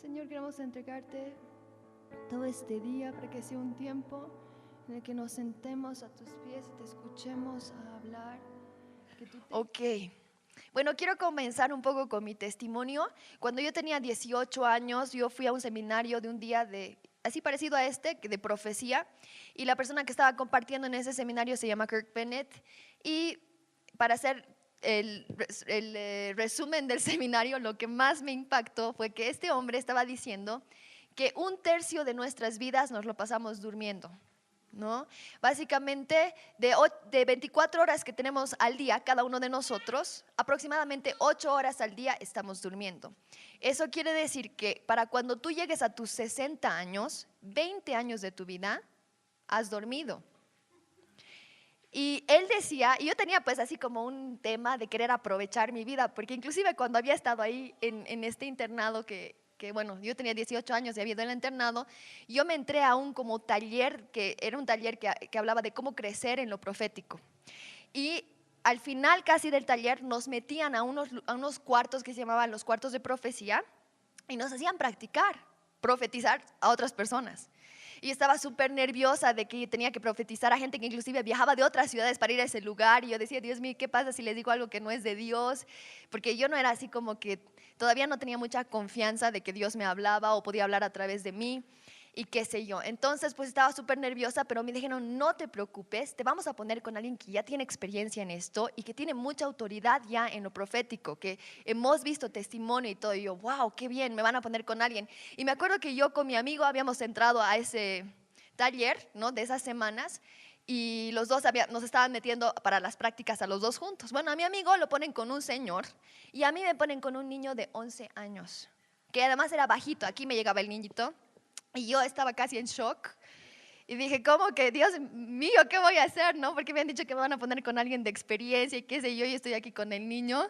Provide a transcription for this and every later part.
Señor, queremos entregarte todo este día para que sea un tiempo en el que nos sentemos a tus pies y te escuchemos a hablar. Que tú te... Ok. Bueno, quiero comenzar un poco con mi testimonio. Cuando yo tenía 18 años, yo fui a un seminario de un día así parecido a este, de profecía, y la persona que estaba compartiendo en ese seminario se llama Kirk Bennett, y para hacer el resumen del seminario, lo que más me impactó fue que este hombre estaba diciendo que un tercio de nuestras vidas nos lo pasamos durmiendo, ¿no? Básicamente, de 24 horas que tenemos al día, cada uno de nosotros, aproximadamente 8 horas al día estamos durmiendo. Eso quiere decir que para cuando tú llegues a tus 60 años, 20 años de tu vida, has dormido. Y él decía, y yo tenía pues así como un tema de querer aprovechar mi vida, porque inclusive cuando había estado ahí en este internado que bueno, yo tenía 18 años y había ido al internado, yo me entré a un como taller, que era un taller que hablaba de cómo crecer en lo profético. Y al final casi del taller nos metían a unos cuartos que se llamaban los cuartos de profecía y nos hacían practicar, profetizar a otras personas. Y estaba súper nerviosa de que tenía que profetizar a gente que inclusive viajaba de otras ciudades para ir a ese lugar. Y yo decía, Dios mío, ¿qué pasa si les digo algo que no es de Dios? Porque yo no era así como que todavía no tenía mucha confianza de que Dios me hablaba o podía hablar a través de mí y qué sé yo. Entonces pues estaba súper nerviosa, pero me dijeron, no te preocupes, te vamos a poner con alguien que ya tiene experiencia en esto y que tiene mucha autoridad ya en lo profético, que hemos visto testimonio y todo. Y yo, wow, qué bien, me van a poner con alguien. Y me acuerdo que yo con mi amigo habíamos entrado a ese taller, ¿no?, de esas semanas, y los dos nos estaban metiendo para las prácticas a los dos juntos. Bueno, a mi amigo lo ponen con un señor y a mí me ponen con un niño de 11 años, que además era bajito, aquí me llegaba el niñito. Y yo estaba casi en shock y dije, ¿cómo que, Dios mío, qué voy a hacer? ¿No? Porque me han dicho que me van a poner con alguien de experiencia y qué sé yo, y estoy aquí con el niño.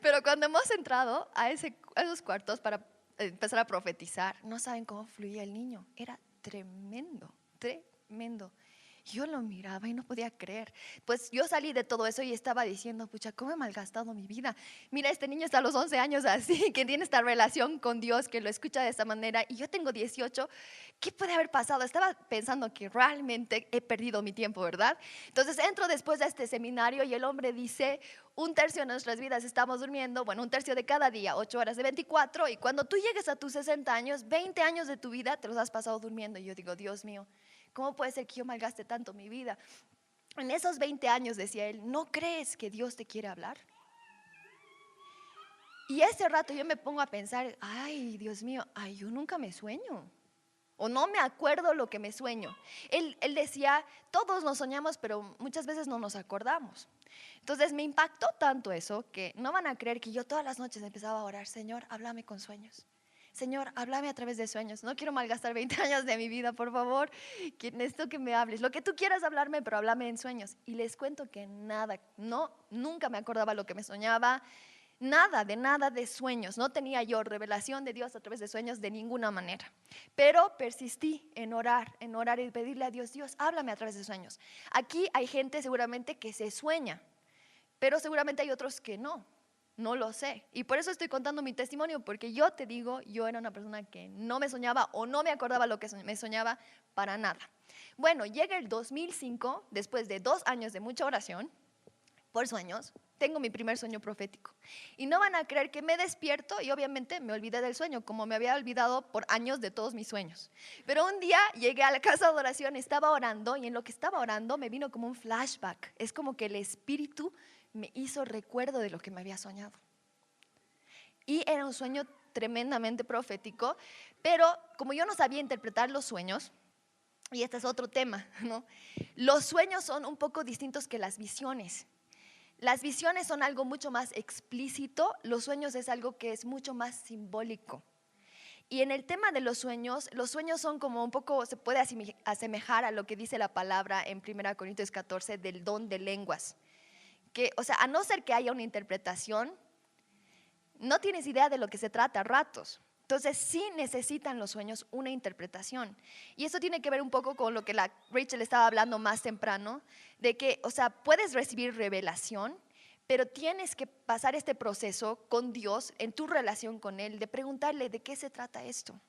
Pero cuando hemos entrado a esos cuartos para empezar a profetizar, no saben cómo fluía el niño. Era tremendo, tremendo. Yo lo miraba y no podía creer. Pues yo salí de todo eso y estaba diciendo, pucha, ¿cómo he malgastado mi vida? Mira, este niño está a los 11 años así, que tiene esta relación con Dios, que lo escucha de esta manera, y yo tengo 18. ¿Qué puede haber pasado? Estaba pensando que realmente he perdido mi tiempo, ¿verdad? Entonces entro después de este seminario y el hombre dice, un tercio de nuestras vidas estamos durmiendo, bueno, un tercio de cada día, 8 horas de 24, y cuando tú llegues a tus 60 años, 20 años de tu vida te los has pasado durmiendo. Y yo digo, Dios mío, ¿cómo puede ser que yo malgaste tanto mi vida? En esos 20 años, decía él, ¿no crees que Dios te quiere hablar? Y ese rato yo me pongo a pensar, ay, Dios mío, ay, yo nunca me sueño. O no me acuerdo lo que me sueño. Él decía, todos nos soñamos, pero muchas veces no nos acordamos. Entonces me impactó tanto eso que no van a creer que yo todas las noches empezaba a orar, Señor, háblame con sueños. Señor, háblame a través de sueños. No quiero malgastar 20 años de mi vida, por favor. Que necesito que me hables. Lo que tú quieras hablarme, pero háblame en sueños. Y les cuento que nada, no, nunca me acordaba lo que me soñaba. Nada de sueños. No tenía yo revelación de Dios a través de sueños de ninguna manera. Pero persistí en orar y pedirle a Dios, Dios, háblame a través de sueños. Aquí hay gente seguramente que se sueña, pero seguramente hay otros que no. No lo sé. Y por eso estoy contando mi testimonio, porque yo te digo, yo era una persona que no me soñaba o no me acordaba lo que me soñaba para nada. Bueno, llega el 2005, después de 2 años de mucha oración por sueños, tengo mi primer sueño profético. Y no van a creer que me despierto y obviamente me olvidé del sueño, como me había olvidado por años de todos mis sueños. Pero un día llegué a la casa de oración, estaba orando y en lo que estaba orando me vino como un flashback. Es como que el Espíritu me hizo recuerdo de lo que me había soñado. Y era un sueño tremendamente profético, pero como yo no sabía interpretar los sueños, y este es otro tema, ¿no? Los sueños son un poco distintos que las visiones. Las visiones son algo mucho más explícito, los sueños es algo que es mucho más simbólico. Y en el tema de los sueños son como un poco, se puede asemejar a lo que dice la palabra en 1 Corintios 14 del don de lenguas. Que, o sea, a no ser que haya una interpretación, no tienes idea de lo que se trata a ratos. Entonces sí necesitan los sueños una interpretación. Y eso tiene que ver un poco con lo que Rachel estaba hablando más temprano, de que, o sea, puedes recibir revelación, pero tienes que pasar este proceso con Dios, en tu relación con Él, de preguntarle de qué se trata esto.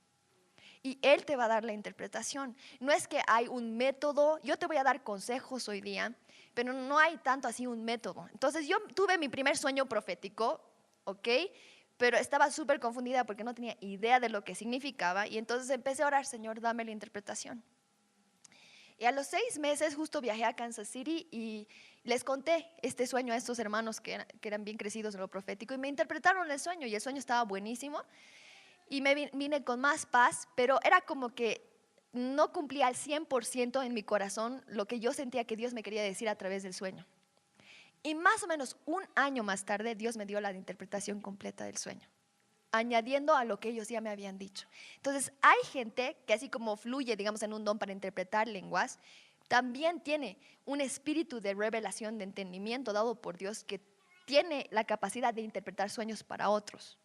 Y Él te va a dar la interpretación. No es que hay un método, yo te voy a dar consejos hoy día, pero no hay tanto así un método. Entonces yo tuve mi primer sueño profético, ¿ok? Pero estaba súper confundida porque no tenía idea de lo que significaba, y entonces empecé a orar: Señor, dame la interpretación. Y a los 6 meses justo viajé a Kansas City y les conté este sueño a estos hermanos que eran bien crecidos en lo profético, y me interpretaron el sueño, y el sueño estaba buenísimo. Y me vine con más paz, pero era como que no cumplía al 100% en mi corazón lo que yo sentía que Dios me quería decir a través del sueño. Y más o menos un año más tarde, Dios me dio la interpretación completa del sueño, añadiendo a lo que ellos ya me habían dicho. Entonces, hay gente que así como fluye, digamos, en un don para interpretar lenguas, también tiene un espíritu de revelación, de entendimiento dado por Dios, que tiene la capacidad de interpretar sueños para otros.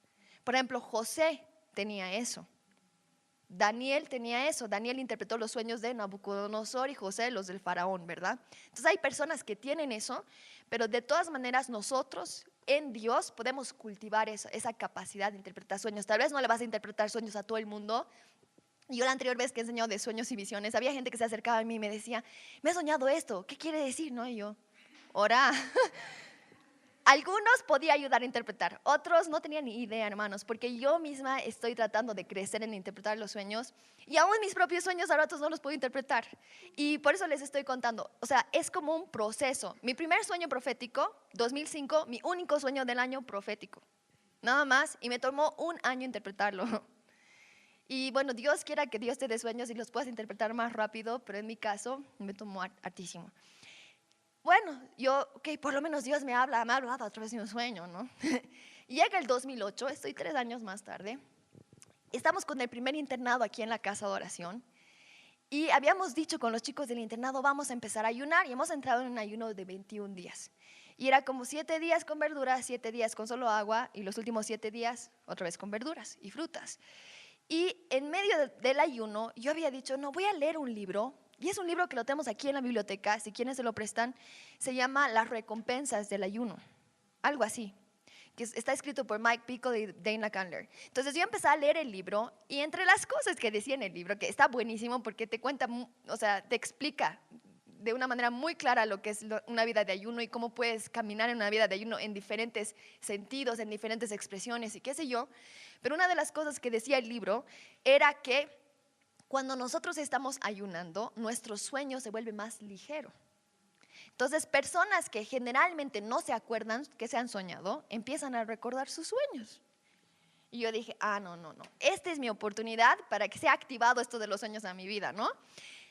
Por ejemplo, José tenía eso. Daniel tenía eso. Daniel interpretó los sueños de Nabucodonosor y José los del faraón, ¿verdad? Entonces hay personas que tienen eso, pero de todas maneras nosotros en Dios podemos cultivar esa capacidad de interpretar sueños. Tal vez no le vas a interpretar sueños a todo el mundo. Yo la anterior vez que he enseñado de sueños y visiones, había gente que se acercaba a mí y me decía: me he soñado esto, ¿qué quiere decir? ¿No? Y yo, ora. Algunos podía ayudar a interpretar, otros no tenían ni idea, hermanos, porque yo misma estoy tratando de crecer en interpretar los sueños, y aún mis propios sueños a ratos no los puedo interpretar. Y por eso les estoy contando. O sea, es como un proceso. Mi primer sueño profético, 2005, mi único sueño del año profético. Nada más, y me tomó un año interpretarlo. Y bueno, Dios quiera que Dios te dé sueños y los puedas interpretar más rápido, pero en mi caso me tomó hartísimo. Bueno, yo, ok, por lo menos Dios me ha hablado a través de un sueño, ¿no? Llega el 2008, estoy 3 años más tarde, estamos con el primer internado aquí en la casa de oración, y habíamos dicho con los chicos del internado: vamos a empezar a ayunar, y hemos entrado en un ayuno de 21 días. Y era como 7 días con verduras, 7 días con solo agua, y los últimos 7 días otra vez con verduras y frutas. Y en medio del ayuno yo había dicho: no, voy a leer un libro. Y es un libro que lo tenemos aquí en la biblioteca, si quienes se lo prestan. Se llama Las recompensas del ayuno, algo así, que está escrito por Mike Pickle y Dana Candler. Entonces yo empecé a leer el libro, y entre las cosas que decía en el libro, que está buenísimo porque te cuenta, o sea, te explica de una manera muy clara lo que es una vida de ayuno y cómo puedes caminar en una vida de ayuno en diferentes sentidos, en diferentes expresiones y qué sé yo. Pero una de las cosas que decía el libro era que cuando nosotros estamos ayunando, nuestro sueño se vuelve más ligero. Entonces, personas que generalmente no se acuerdan que se han soñado, empiezan a recordar sus sueños. Y yo dije: no, esta es mi oportunidad para que sea activado esto de los sueños a mi vida, ¿no?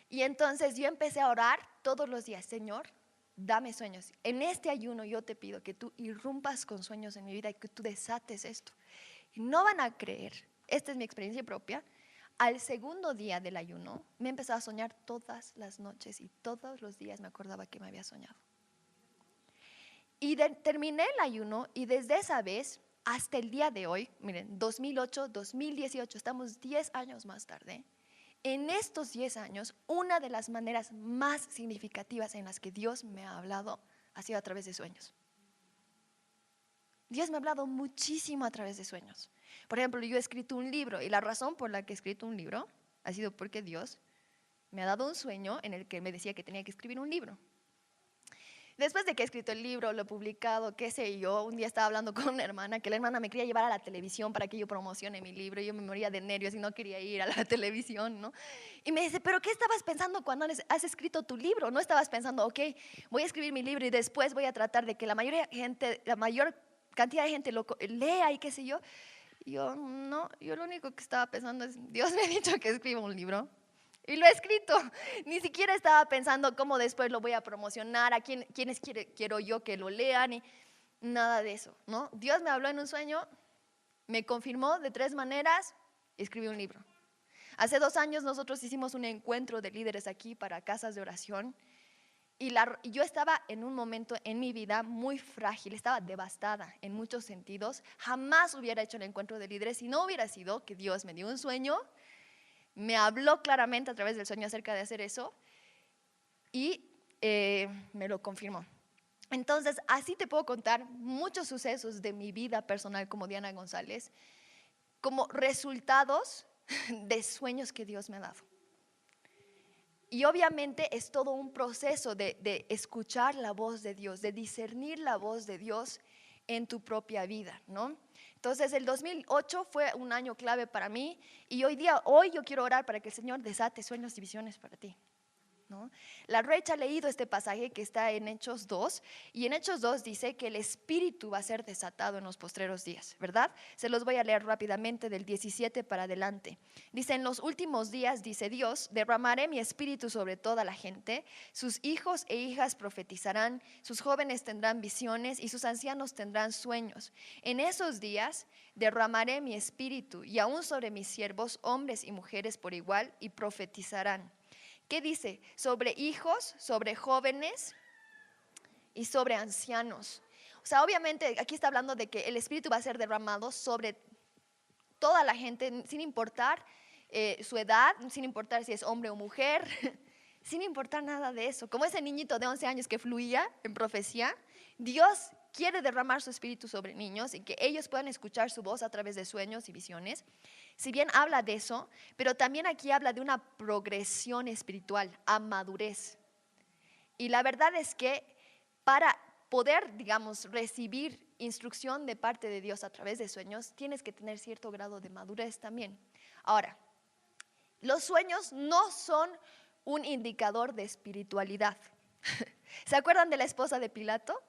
Y entonces yo empecé a orar todos los días: Señor, dame sueños. En este ayuno yo te pido que tú irrumpas con sueños en mi vida y que tú desates esto. Y no van a creer, esta es mi experiencia propia. Al segundo día del ayuno me empezaba a soñar todas las noches, y todos los días me acordaba que me había soñado. Y terminé el ayuno, y desde esa vez hasta el día de hoy, miren, 2008, 2018, estamos 10 años más tarde. En estos 10 años, una de las maneras más significativas en las que Dios me ha hablado ha sido a través de sueños. Dios me ha hablado muchísimo a través de sueños. Por ejemplo, yo he escrito un libro, y la razón por la que he escrito un libro ha sido porque Dios me ha dado un sueño en el que me decía que tenía que escribir un libro. Después de que he escrito el libro, lo he publicado, qué sé yo, un día estaba hablando con una hermana, que la hermana me quería llevar a la televisión para que yo promocione mi libro, y yo me moría de nervios y no quería ir a la televisión, ¿no? Y me dice: ¿pero qué estabas pensando cuando has escrito tu libro? ¿No estabas pensando, ok, voy a escribir mi libro y después voy a tratar de que la mayor cantidad de gente lo lea y qué sé yo? Y yo, no, yo lo único que estaba pensando es: Dios me ha dicho que escriba un libro, y lo he escrito. Ni siquiera estaba pensando cómo después lo voy a promocionar, a quiénes quiero yo que lo lean, y nada de eso, ¿no? Dios me habló en un sueño, me confirmó de 3 maneras, y escribí un libro. Hace 2 años nosotros hicimos un encuentro de líderes aquí para casas de oración, y yo estaba en un momento en mi vida muy frágil, estaba devastada en muchos sentidos. Jamás hubiera hecho el encuentro de líderes si no hubiera sido que Dios me dio un sueño, me habló claramente a través del sueño acerca de hacer eso, y me lo confirmó. Entonces, así te puedo contar muchos sucesos de mi vida personal como Diana González, como resultados de sueños que Dios me ha dado. Y obviamente es todo un proceso de escuchar la voz de Dios, de discernir la voz de Dios en tu propia vida, ¿no? Entonces el 2008 fue un año clave para mí y hoy yo quiero orar para que el Señor desate sueños y visiones para ti, ¿no? La Rach ha leído este pasaje que está en Hechos 2 y en Hechos 2 dice que el Espíritu va a ser desatado en los postreros días, ¿verdad? Se los voy a leer rápidamente del 17 para adelante. Dice, en los últimos días, dice Dios, derramaré mi Espíritu sobre toda la gente, sus hijos e hijas profetizarán, sus jóvenes tendrán visiones y sus ancianos tendrán sueños. En esos días derramaré mi Espíritu y aún sobre mis siervos, hombres y mujeres por igual, y profetizarán. ¿Qué dice? Sobre hijos, sobre jóvenes y sobre ancianos. O sea, obviamente aquí está hablando de que el Espíritu va a ser derramado sobre toda la gente, sin importar su edad, sin importar si es hombre o mujer, sin importar nada de eso. Como ese niñito de 11 años que fluía en profecía, Dios quiere derramar su Espíritu sobre niños y que ellos puedan escuchar su voz a través de sueños y visiones. Si bien habla de eso, pero también aquí habla de una progresión espiritual a madurez. Y la verdad es que para poder, digamos, recibir instrucción de parte de Dios a través de sueños, tienes que tener cierto grado de madurez también. Ahora, los sueños no son un indicador de espiritualidad. ¿Se acuerdan de la esposa de Pilato?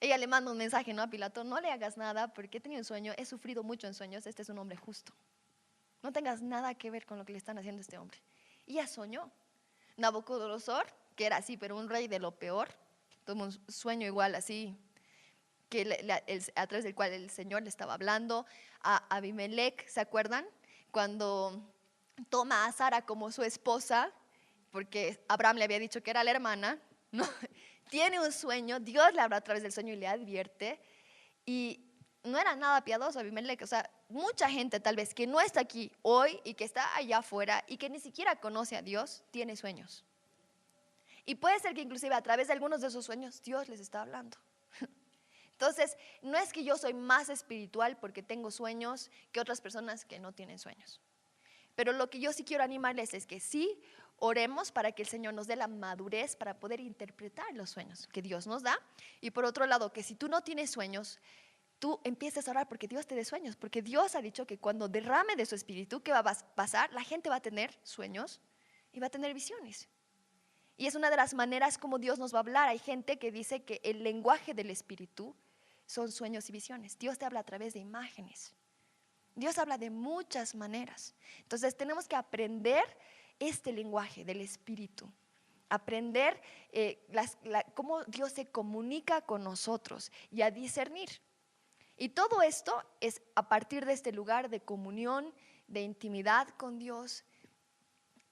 Ella le manda un mensaje, ¿no?, a Pilato: no le hagas nada porque he tenido un sueño, he sufrido mucho en sueños, este es un hombre justo. No tengas nada que ver con lo que le están haciendo a este hombre. Y ella soñó. Nabucodonosor, que era así, pero un rey de lo peor, tuvo un sueño igual así, a través del cual el Señor le estaba hablando. A Abimelech, ¿se acuerdan? Cuando toma a Sara como su esposa, porque Abraham le había dicho que era la hermana, ¿no? Tiene un sueño, Dios le habla a través del sueño y le advierte, y no era nada piadoso Abimelech. O sea, mucha gente tal vez que no está aquí hoy y que está allá afuera y que ni siquiera conoce a Dios, tiene sueños. Y puede ser que inclusive a través de algunos de esos sueños Dios les está hablando. Entonces, no es que yo soy más espiritual porque tengo sueños que otras personas que no tienen sueños. Pero lo que yo sí quiero animarles es que sí oremos para que el Señor nos dé la madurez para poder interpretar los sueños que Dios nos da. Y por otro lado, que si tú no tienes sueños, tú empieces a orar porque Dios te dé sueños. Porque Dios ha dicho que cuando derrame de su Espíritu, ¿qué va a pasar? La gente va a tener sueños y va a tener visiones. Y es una de las maneras como Dios nos va a hablar. Hay gente que dice que el lenguaje del Espíritu son sueños y visiones. Dios te habla a través de imágenes. Dios habla de muchas maneras. Entonces tenemos que aprender este lenguaje del Espíritu. Aprender cómo Dios se comunica con nosotros y a discernir. Y todo esto es a partir de este lugar de comunión, de intimidad con Dios,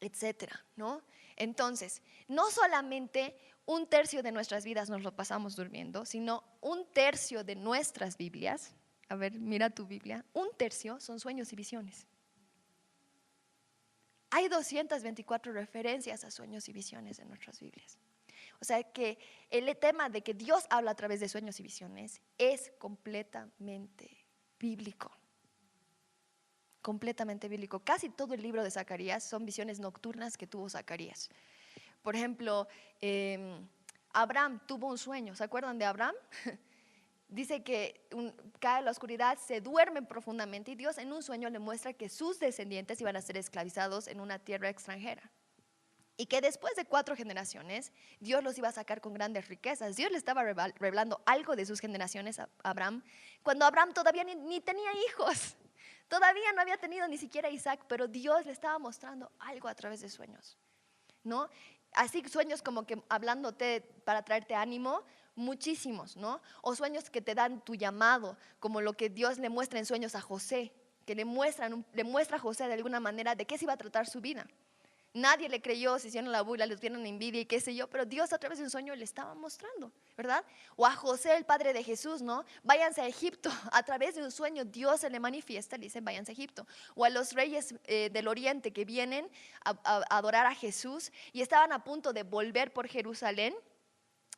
etcétera, ¿no? Entonces, no solamente 1/3 de nuestras vidas nos lo pasamos durmiendo, sino 1/3 de nuestras Biblias. A ver, mira tu Biblia. 1/3 son sueños y visiones. Hay 224 referencias a sueños y visiones en nuestras Biblias. O sea que el tema de que Dios habla a través de sueños y visiones es completamente bíblico. Completamente bíblico. Casi todo el libro de Zacarías son visiones nocturnas que tuvo Zacarías. Por ejemplo, Abraham tuvo un sueño. ¿Se acuerdan de Abraham? Dice que cae la oscuridad, se duerme profundamente y Dios en un sueño le muestra que sus descendientes iban a ser esclavizados en una tierra extranjera. Y que después de 4 generaciones, Dios los iba a sacar con grandes riquezas. Dios le estaba revelando algo de sus generaciones a Abraham, cuando Abraham todavía ni tenía hijos. Todavía no había tenido ni siquiera Isaac, pero Dios le estaba mostrando algo a través de sueños, ¿no? Así sueños como que hablándote para traerte ánimo, muchísimos, ¿no? O sueños que te dan tu llamado, como lo que Dios le muestra en sueños a José, que le muestra a José de alguna manera de qué se iba a tratar su vida. Nadie le creyó, se hicieron la burla, le tuvieron envidia y qué sé yo, pero Dios a través de un sueño le estaba mostrando, ¿verdad? O a José, el padre de Jesús, ¿no? Váyanse a Egipto. A través de un sueño Dios se le manifiesta, le dice váyanse a Egipto. O a los reyes del oriente que vienen a adorar a Jesús y estaban a punto de volver por Jerusalén.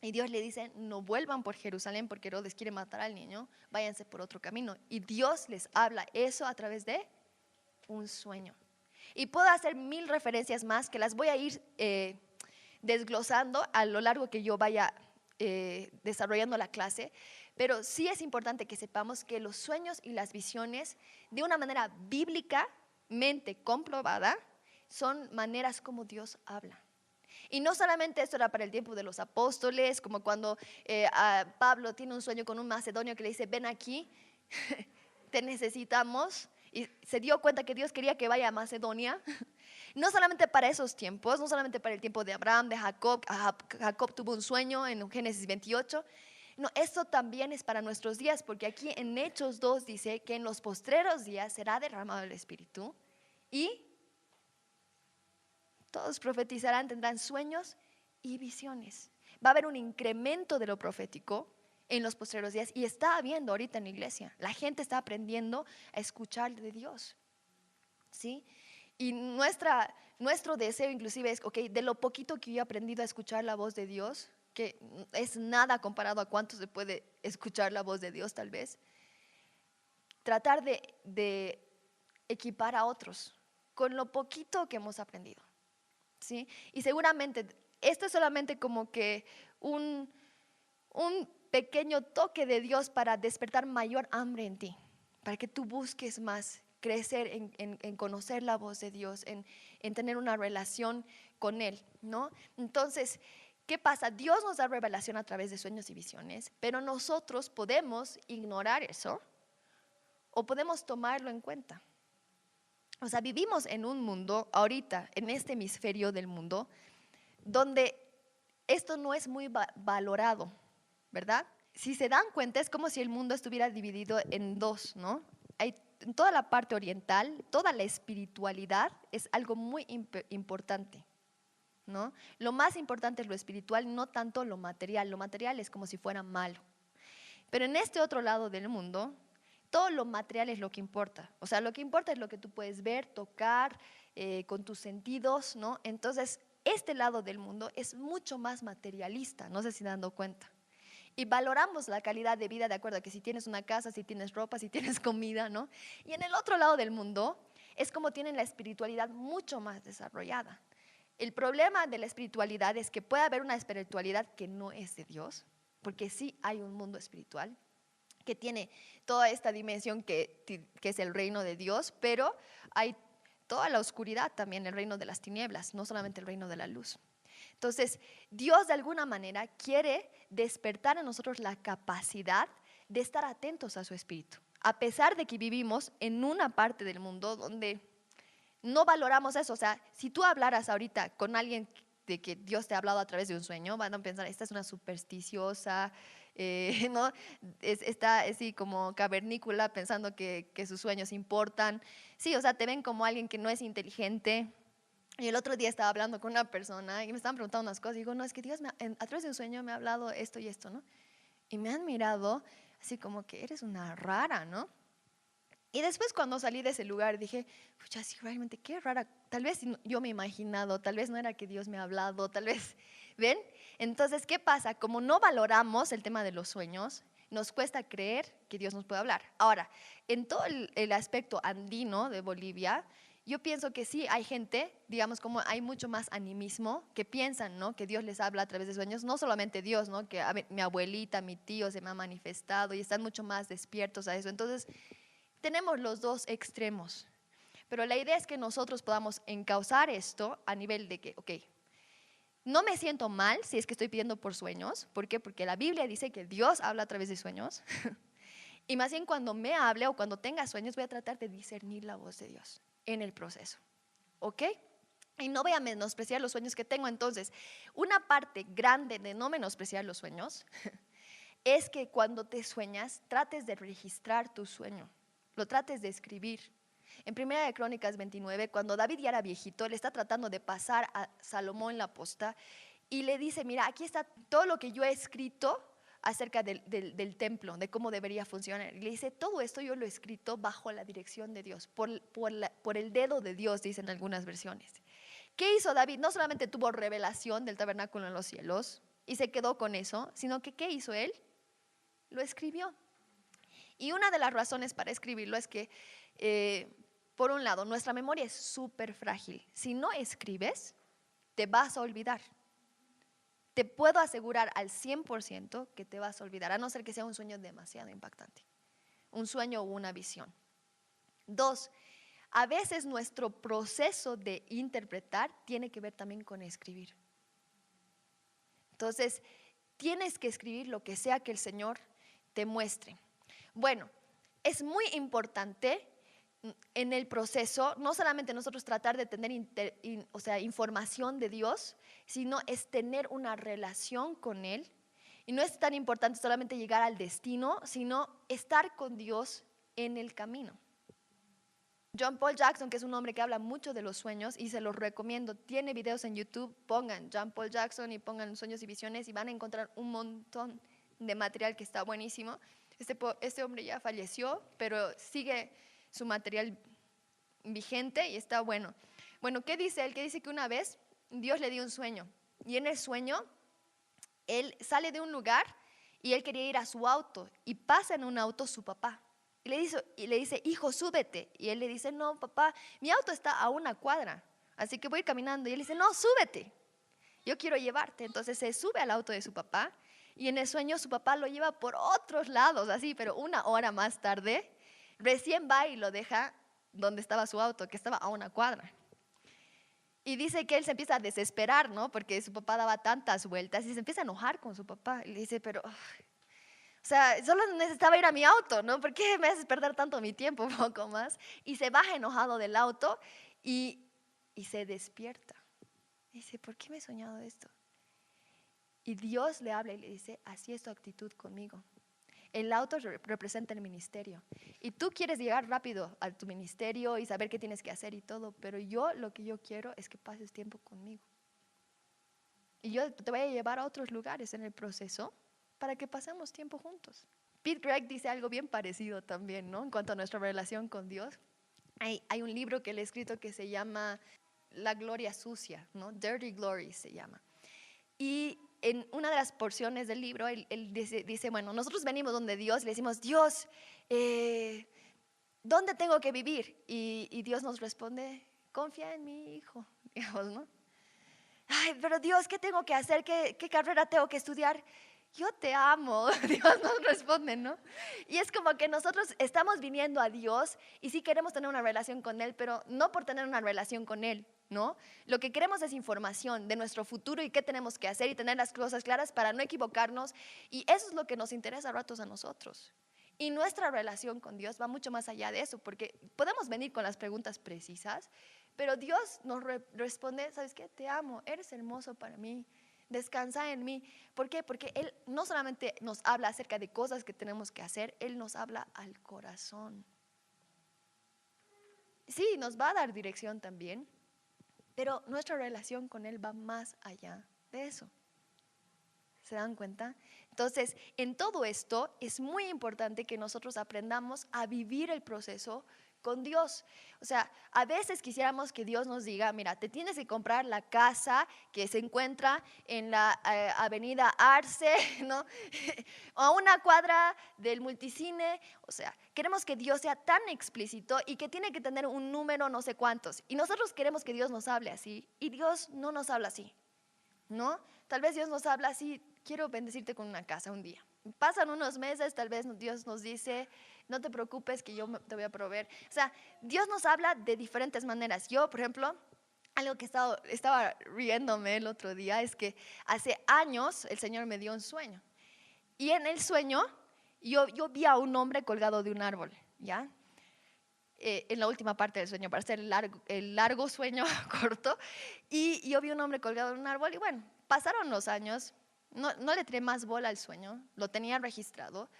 Y Dios le dice, no vuelvan por Jerusalén porque Herodes quiere matar al niño, váyanse por otro camino. Y Dios les habla eso a través de un sueño. Y puedo hacer 1000 referencias más que las voy a ir desglosando a lo largo que yo vaya desarrollando la clase, pero sí es importante que sepamos que los sueños y las visiones, de una manera bíblicamente comprobada, son maneras como Dios habla. Y no solamente esto era para el tiempo de los apóstoles, como cuando Pablo tiene un sueño con un macedonio que le dice, ven aquí, te necesitamos, y se dio cuenta que Dios quería que vaya a Macedonia. No solamente para esos tiempos, no solamente para el tiempo de Abraham, de Jacob. Jacob tuvo un sueño en Génesis 28. No, esto también es para nuestros días, porque aquí en Hechos 2 dice que en los postreros días será derramado el Espíritu y todos profetizarán, tendrán sueños y visiones. Va a haber un incremento de lo profético en los postreros días y está habiendo ahorita en la iglesia. La gente está aprendiendo a escuchar de Dios, ¿sí? Y nuestro deseo inclusive es, ok, de lo poquito que yo he aprendido a escuchar la voz de Dios, que es nada comparado a cuánto se puede escuchar la voz de Dios tal vez, tratar de equipar a otros con lo poquito que hemos aprendido, ¿sí? Y seguramente esto es solamente como que un pequeño toque de Dios para despertar mayor hambre en ti, para que tú busques más crecer en conocer la voz de Dios, en tener una relación con Él, ¿no? Entonces, ¿qué pasa? Dios nos da revelación a través de sueños y visiones, pero nosotros podemos ignorar eso o podemos tomarlo en cuenta. O sea, vivimos en un mundo ahorita, en este hemisferio del mundo, donde esto no es muy valorado, ¿verdad? Si se dan cuenta, es como si el mundo estuviera dividido en dos, ¿no? Hay en toda la parte oriental, toda la espiritualidad es algo muy importante, ¿no? Lo más importante es lo espiritual, no tanto lo material. Lo material es como si fuera malo. Pero en este otro lado del mundo, todo lo material es lo que importa. O sea, lo que importa es lo que tú puedes ver, tocar, con tus sentidos, ¿no? Entonces, este lado del mundo es mucho más materialista, no sé si dando cuenta. Y valoramos la calidad de vida de acuerdo a que si tienes una casa, si tienes ropa, si tienes comida, ¿no? Y en el otro lado del mundo es como tienen la espiritualidad mucho más desarrollada. El problema de la espiritualidad es que puede haber una espiritualidad que no es de Dios, porque sí hay un mundo espiritual que tiene toda esta dimensión que es el reino de Dios, pero hay toda la oscuridad también, el reino de las tinieblas, no solamente el reino de la luz. Entonces, Dios de alguna manera quiere despertar en nosotros la capacidad de estar atentos a su espíritu, a pesar de que vivimos en una parte del mundo donde no valoramos eso. O sea, si tú hablaras ahorita con alguien de que Dios te ha hablado a través de un sueño, van a pensar, esta es una supersticiosa, ¿no? Está así como cavernícola pensando que sus sueños importan. Sí, o sea, te ven como alguien que no es inteligente. Y el otro día estaba hablando con una persona y me estaban preguntando unas cosas y digo, no, es que Dios a través de un sueño me ha hablado esto y esto, ¿no? Y me han mirado así como que eres una rara, ¿no? Y después cuando salí de ese lugar dije, pucha, sí, realmente qué rara. Tal vez yo me he imaginado, tal vez no era que Dios me ha hablado, tal vez, ¿ven? Entonces, ¿qué pasa? Como no valoramos el tema de los sueños, nos cuesta creer que Dios nos puede hablar. Ahora, en todo el aspecto andino de Bolivia, yo pienso que sí hay gente, digamos, como hay mucho más animismo, que piensan, ¿no?, que Dios les habla a través de sueños, no solamente Dios, ¿no?, que mi abuelita, mi tío se me ha manifestado y están mucho más despiertos a eso. Entonces, tenemos los dos extremos, pero la idea es que nosotros podamos encauzar esto a nivel de que, ok, no me siento mal si es que estoy pidiendo por sueños. ¿Por qué? Porque la Biblia dice que Dios habla a través de sueños. Y más bien cuando me hable o cuando tenga sueños voy a tratar de discernir la voz de Dios en el proceso, ¿ok? Y no voy a menospreciar los sueños que tengo. Entonces, una parte grande de no menospreciar los sueños es que cuando te sueñas trates de registrar tu sueño, lo trates de escribir. En Primera de Crónicas 29, cuando David ya era viejito, le está tratando de pasar a Salomón la posta y le dice, mira, aquí está todo lo que yo he escrito acerca del templo, de cómo debería funcionar. Y le dice, todo esto yo lo he escrito bajo la dirección de Dios, por el dedo de Dios, dicen algunas versiones. ¿Qué hizo David? No solamente tuvo revelación del tabernáculo en los cielos y se quedó con eso, sino que ¿qué hizo él? Lo escribió. Y una de las razones para escribirlo es que, por un lado, nuestra memoria es súper frágil. Si no escribes, te vas a olvidar. Te puedo asegurar al 100% que te vas a olvidar, a no ser que sea un sueño demasiado impactante, un sueño o una visión. 2, a veces nuestro proceso de interpretar tiene que ver también con escribir. Entonces, tienes que escribir lo que sea que el Señor te muestre. Bueno, es muy importante en el proceso, no solamente nosotros tratar de tener información de Dios, sino es tener una relación con Él. Y no es tan importante solamente llegar al destino, sino estar con Dios en el camino. John Paul Jackson, que es un hombre que habla mucho de los sueños y se los recomiendo, tiene videos en YouTube, pongan John Paul Jackson y pongan sueños y visiones y van a encontrar un montón de material que está buenísimo. Este hombre ya falleció, pero sigue su material vigente y está bueno. Bueno, ¿qué dice él? Que dice que una vez Dios le dio un sueño y en el sueño él sale de un lugar y él quería ir a su auto y pasa en un auto su papá y le dice, hijo, súbete. Y él le dice, no, papá, mi auto está a 1 cuadra, así que voy caminando. Y él dice, no, súbete, yo quiero llevarte. Entonces se sube al auto de su papá y en el sueño su papá lo lleva por otros lados, así, pero 1 hora más tarde, recién va y lo deja donde estaba su auto, que estaba a 1 cuadra. Y dice que él se empieza a desesperar, ¿no? Porque su papá daba tantas vueltas y se empieza a enojar con su papá. Y le dice, pero, o sea, solo necesitaba ir a mi auto, ¿no? ¿Por qué me haces perder tanto mi tiempo? Un poco más. Y se baja enojado del auto y se despierta. Y dice, ¿por qué me he soñado esto? Y Dios le habla y le dice, así es tu actitud conmigo. El auto representa el ministerio. Y tú quieres llegar rápido a tu ministerio y saber qué tienes que hacer y todo, pero lo que yo quiero es que pases tiempo conmigo. Y yo te voy a llevar a otros lugares en el proceso para que pasemos tiempo juntos. Pete Greig dice algo bien parecido también, ¿no? En cuanto a nuestra relación con Dios. Hay un libro que él ha escrito que se llama La gloria sucia, ¿no? Dirty Glory se llama. Y en una de las porciones del libro, él dice, bueno, nosotros venimos donde Dios, le decimos, Dios, ¿dónde tengo que vivir? Y Dios nos responde, confía en mi hijo, digamos, ¿no? Ay, pero Dios, ¿qué tengo que hacer? ¿Qué carrera tengo que estudiar? Yo te amo, Dios nos responde, ¿no? Y es como que nosotros estamos viniendo a Dios y sí queremos tener una relación con Él, pero no por tener una relación con Él, ¿no? Lo que queremos es información de nuestro futuro y qué tenemos que hacer y tener las cosas claras para no equivocarnos. Y eso es lo que nos interesa a ratos a nosotros. Y nuestra relación con Dios va mucho más allá de eso, porque podemos venir con las preguntas precisas, pero Dios nos responde, ¿sabes qué? Te amo, eres hermoso para mí. Descansa en mí. ¿Por qué? Porque Él no solamente nos habla acerca de cosas que tenemos que hacer, Él nos habla al corazón. Sí, nos va a dar dirección también, pero nuestra relación con Él va más allá de eso. ¿Se dan cuenta? Entonces, en todo esto es muy importante que nosotros aprendamos a vivir el proceso con Dios. O sea, a veces quisiéramos que Dios nos diga, mira, te tienes que comprar la casa que se encuentra en la avenida Arce, ¿no? O a 1 cuadra del multicine. O sea, queremos que Dios sea tan explícito y que tiene que tener un número no sé cuántos. Y nosotros queremos que Dios nos hable así y Dios no nos habla así, ¿no? Tal vez Dios nos habla así, quiero bendecirte con una casa un día. Pasan unos meses, tal vez Dios nos dice, no te preocupes que yo te voy a proveer. O sea, Dios nos habla de diferentes maneras. Yo, por ejemplo, algo que estaba riéndome el otro día es que hace años el Señor me dio un sueño. Y en el sueño yo vi a un hombre colgado de un árbol, ¿ya? En la última parte del sueño, para hacer el largo sueño corto. Y yo vi un hombre colgado de un árbol y bueno, pasaron los años. No le tiré más bola al sueño, lo tenía registrado,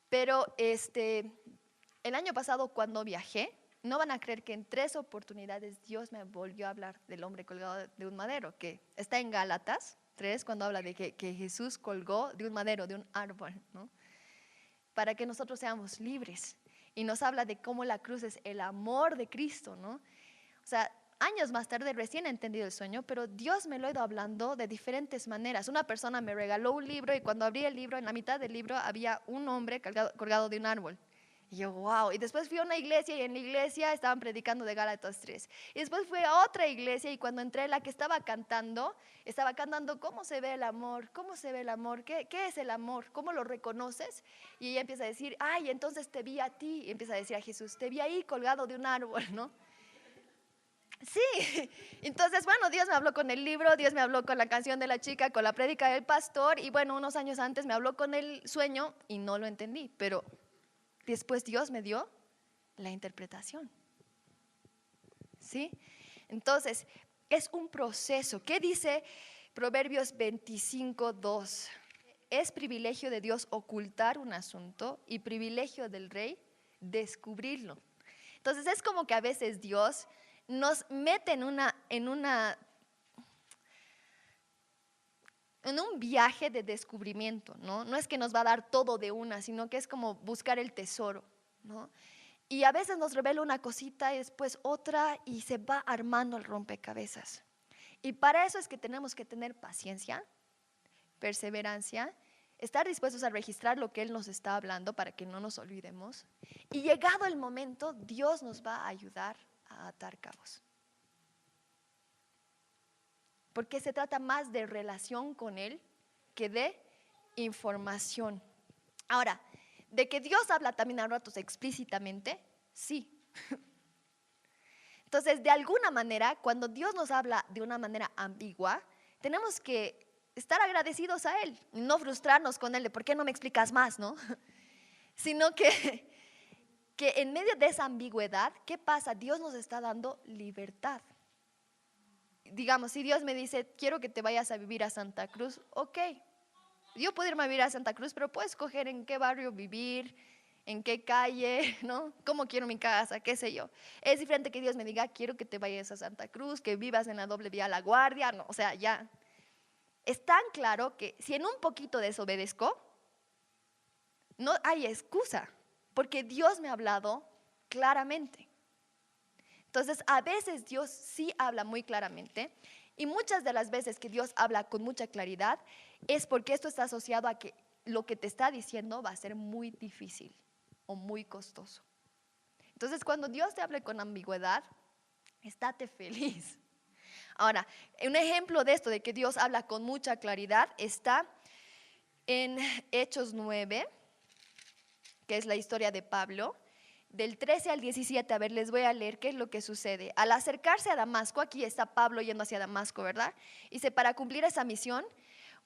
pero el año pasado cuando viajé, no van a creer que en 3 oportunidades Dios me volvió a hablar del hombre colgado de un madero, que está en Gálatas 3, cuando habla de que Jesús colgó de un madero, de un árbol, ¿no? Para que nosotros seamos libres. Y nos habla de cómo la cruz es el amor de Cristo, ¿no? O sea, años más tarde recién he entendido el sueño, pero Dios me lo ha ido hablando de diferentes maneras. Una persona me regaló un libro y cuando abrí el libro, en la mitad del libro había un hombre colgado de un árbol. Y yo, wow. Y después fui a una iglesia y en la iglesia estaban predicando de Gálatas 3. Y después fui a otra iglesia y cuando entré, la que estaba cantando ¿cómo se ve el amor? ¿Cómo se ve el amor? ¿Qué es el amor? ¿Cómo lo reconoces? Y ella empieza a decir, ay, entonces te vi a ti. Y empieza a decir a Jesús, te vi ahí colgado de un árbol, ¿no? Sí, entonces bueno, Dios me habló con el libro, Dios me habló con la canción de la chica, con la prédica del pastor y bueno, unos años antes me habló con el sueño y no lo entendí, pero después Dios me dio la interpretación. ¿Sí? Entonces, es un proceso. ¿Qué dice Proverbios 25:2? Es privilegio de Dios ocultar un asunto y privilegio del rey descubrirlo. Entonces, es como que a veces Dios nos mete en un viaje de descubrimiento, ¿no? No es que nos va a dar todo de una, sino que es como buscar el tesoro, ¿no? Y a veces nos revela una cosita y después otra y se va armando el rompecabezas. Y para eso es que tenemos que tener paciencia, perseverancia, estar dispuestos a registrar lo que Él nos está hablando para que no nos olvidemos. Y llegado el momento, Dios nos va a ayudar a atar cabos. Porque se trata más de relación con Él que de información. Ahora, de que Dios habla también a ratos explícitamente, sí. Entonces, de alguna manera, cuando Dios nos habla de una manera ambigua, tenemos que estar agradecidos a Él, no frustrarnos con Él de ¿por qué no me explicas más, no? Sino que en medio de esa ambigüedad, ¿qué pasa? Dios nos está dando libertad. Digamos, si Dios me dice, quiero que te vayas a vivir a Santa Cruz, ok, yo puedo irme a vivir a Santa Cruz, pero puedo escoger en qué barrio vivir, en qué calle, ¿no? ¿Cómo quiero mi casa? ¿Qué sé yo? Es diferente que Dios me diga, quiero que te vayas a Santa Cruz, que vivas en la doble vía La Guardia, no, o sea, ya. Es tan claro que si en un poquito desobedezco, no hay excusa, porque Dios me ha hablado claramente. Entonces, a veces Dios sí habla muy claramente y muchas de las veces que Dios habla con mucha claridad es porque esto está asociado a que lo que te está diciendo va a ser muy difícil o muy costoso. Entonces, cuando Dios te hable con ambigüedad, estate feliz. Ahora, un ejemplo de esto, de que Dios habla con mucha claridad, está en Hechos 9, que es la historia de Pablo. Del 13 al 17, a ver, les voy a leer qué es lo que sucede. Al acercarse a Damasco, aquí está Pablo yendo hacia Damasco, ¿verdad? Dice, para cumplir esa misión,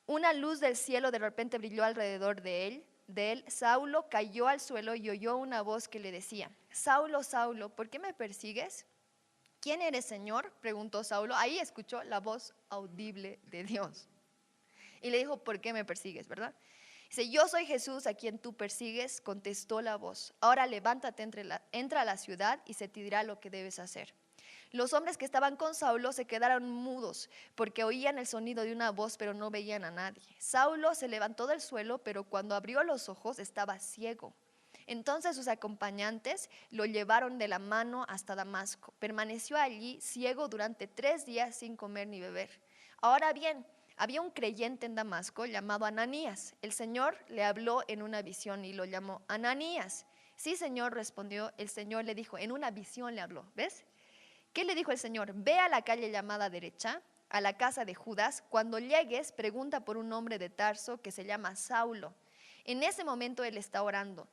una luz del cielo de repente brilló alrededor de él. Saulo cayó al suelo y oyó una voz que le decía, Saulo, Saulo, ¿por qué me persigues? ¿Quién eres, Señor? Preguntó Saulo. Ahí escuchó la voz audible de Dios. Y le dijo, ¿por qué me persigues, verdad? Dice, yo soy Jesús a quien tú persigues, contestó la voz. Ahora levántate, entra a la ciudad y se te dirá lo que debes hacer. Los hombres que estaban con Saulo se quedaron mudos porque oían el sonido de una voz, pero no veían a nadie. Saulo se levantó del suelo, pero cuando abrió los ojos estaba ciego. Entonces sus acompañantes lo llevaron de la mano hasta Damasco. Permaneció allí ciego durante 3 días sin comer ni beber. Ahora bien, había un creyente en Damasco llamado Ananías. El Señor le habló en una visión y lo llamó Ananías. Sí, Señor, respondió. El Señor le dijo, en una visión le habló. ¿Ves? ¿Qué le dijo el Señor? Ve a la calle llamada derecha, a la casa de Judas. Cuando llegues, pregunta por un hombre de Tarso que se llama Saulo. En ese momento él está orando.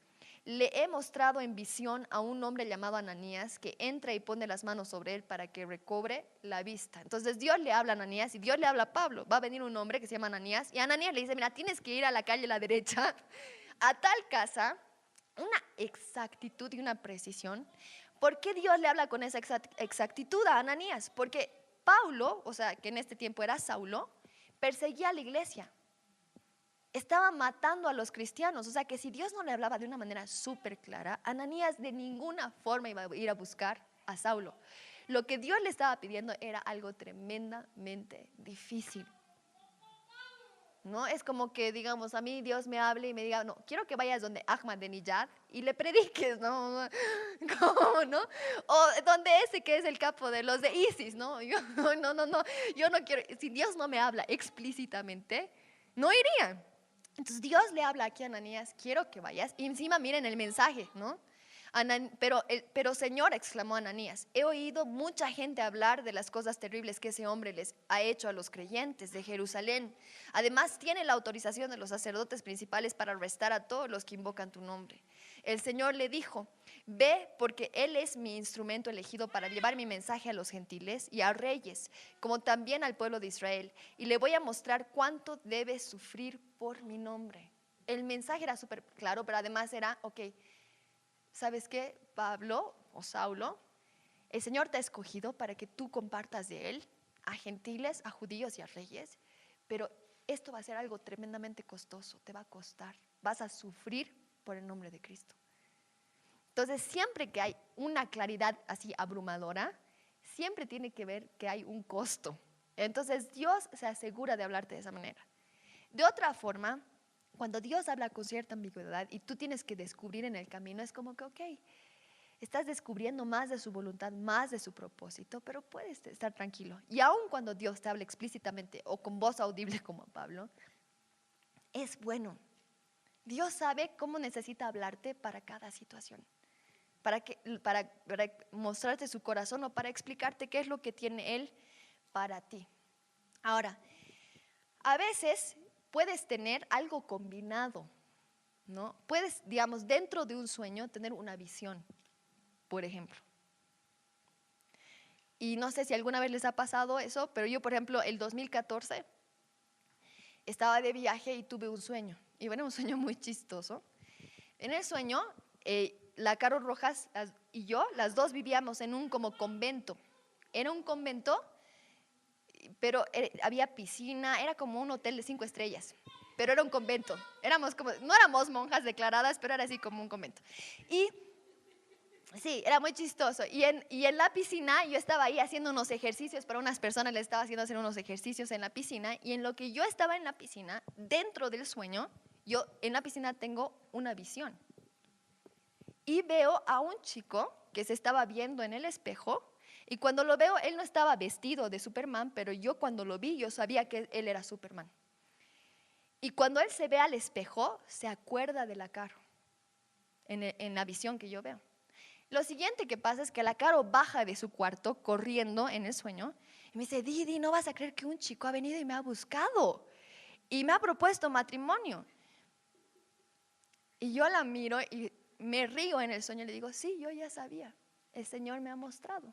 Le he mostrado en visión a un hombre llamado Ananías que entra y pone las manos sobre él para que recobre la vista. Entonces Dios le habla a Ananías y Dios le habla a Pablo. Va a venir un hombre que se llama Ananías y Ananías le dice, mira, tienes que ir a la calle a la derecha, a tal casa, una exactitud y una precisión. ¿Por qué Dios le habla con esa exactitud a Ananías? Porque Pablo, o sea, que en este tiempo era Saulo, perseguía a la iglesia. Estaba matando a los cristianos, o sea que si Dios no le hablaba de una manera súper clara, Ananías de ninguna forma iba a ir a buscar a Saulo. Lo que Dios le estaba pidiendo era algo tremendamente difícil. ¿no? Es como que, digamos, a mí Dios me hable y me diga, no, quiero que vayas donde Ahmadinejad y le prediques, ¿no? ¿Cómo, no? O donde ese que es el capo de los de ISIS, ¿no? Yo, no, yo no quiero, si Dios no me habla explícitamente, no iría. Entonces Dios le habla aquí a Ananías, quiero que vayas, y encima miren el mensaje, ¿no? Pero Señor, exclamó Ananías, he oído mucha gente hablar de las cosas terribles que ese hombre les ha hecho a los creyentes de Jerusalén. Además, tiene la autorización de los sacerdotes principales para arrestar a todos los que invocan tu nombre. El Señor le dijo, ve, porque Él es mi instrumento elegido para llevar mi mensaje a los gentiles y a reyes, como también al pueblo de Israel, y le voy a mostrar cuánto debe sufrir por mi nombre. El mensaje era súper claro, pero además era, ok, ¿sabes qué, Pablo o Saulo? El Señor te ha escogido para que tú compartas de Él a gentiles, a judíos y a reyes, pero esto va a ser algo tremendamente costoso, te va a costar, vas a sufrir por el nombre de Cristo. Entonces, siempre que hay una claridad así abrumadora, siempre tiene que ver que hay un costo. Entonces, Dios se asegura de hablarte de esa manera. De otra forma, cuando Dios habla con cierta ambigüedad y tú tienes que descubrir en el camino, es como que, ok, estás descubriendo más de su voluntad, más de su propósito, pero puedes estar tranquilo. Y aun cuando Dios te habla explícitamente o con voz audible como a Pablo, es bueno. Dios sabe cómo necesita hablarte para cada situación, para mostrarte su corazón o para explicarte qué es lo que tiene Él para ti. Ahora, a veces puedes tener algo combinado, ¿no? Puedes, digamos, dentro de un sueño tener una visión, por ejemplo. Y no sé si alguna vez les ha pasado eso, pero yo, por ejemplo, el 2014 estaba de viaje y tuve un sueño. Y bueno, un sueño muy chistoso. En el sueño, la Caro Rojas y yo, las dos vivíamos en un como convento. Era un convento, pero había piscina, era como un hotel de 5 estrellas, pero era un convento. No éramos monjas declaradas, pero era así como un convento. Y sí, era muy chistoso. Y en la piscina yo estaba ahí haciendo unos ejercicios, para unas personas les estaba haciendo hacer unos ejercicios en la piscina, y en lo que yo estaba en la piscina, dentro del sueño, yo en la piscina tengo una visión. Y veo a un chico que se estaba viendo en el espejo, y cuando lo veo, él no estaba vestido de Superman, pero yo cuando lo vi, yo sabía que él era Superman. Y cuando él se ve al espejo, se acuerda de la Caro, en la visión que yo veo. Lo siguiente que pasa es que la Caro baja de su cuarto corriendo en el sueño y me dice, Didi, no vas a creer que un chico ha venido y me ha buscado y me ha propuesto matrimonio. Y yo la miro y me río en el sueño y le digo, sí, yo ya sabía, el Señor me ha mostrado.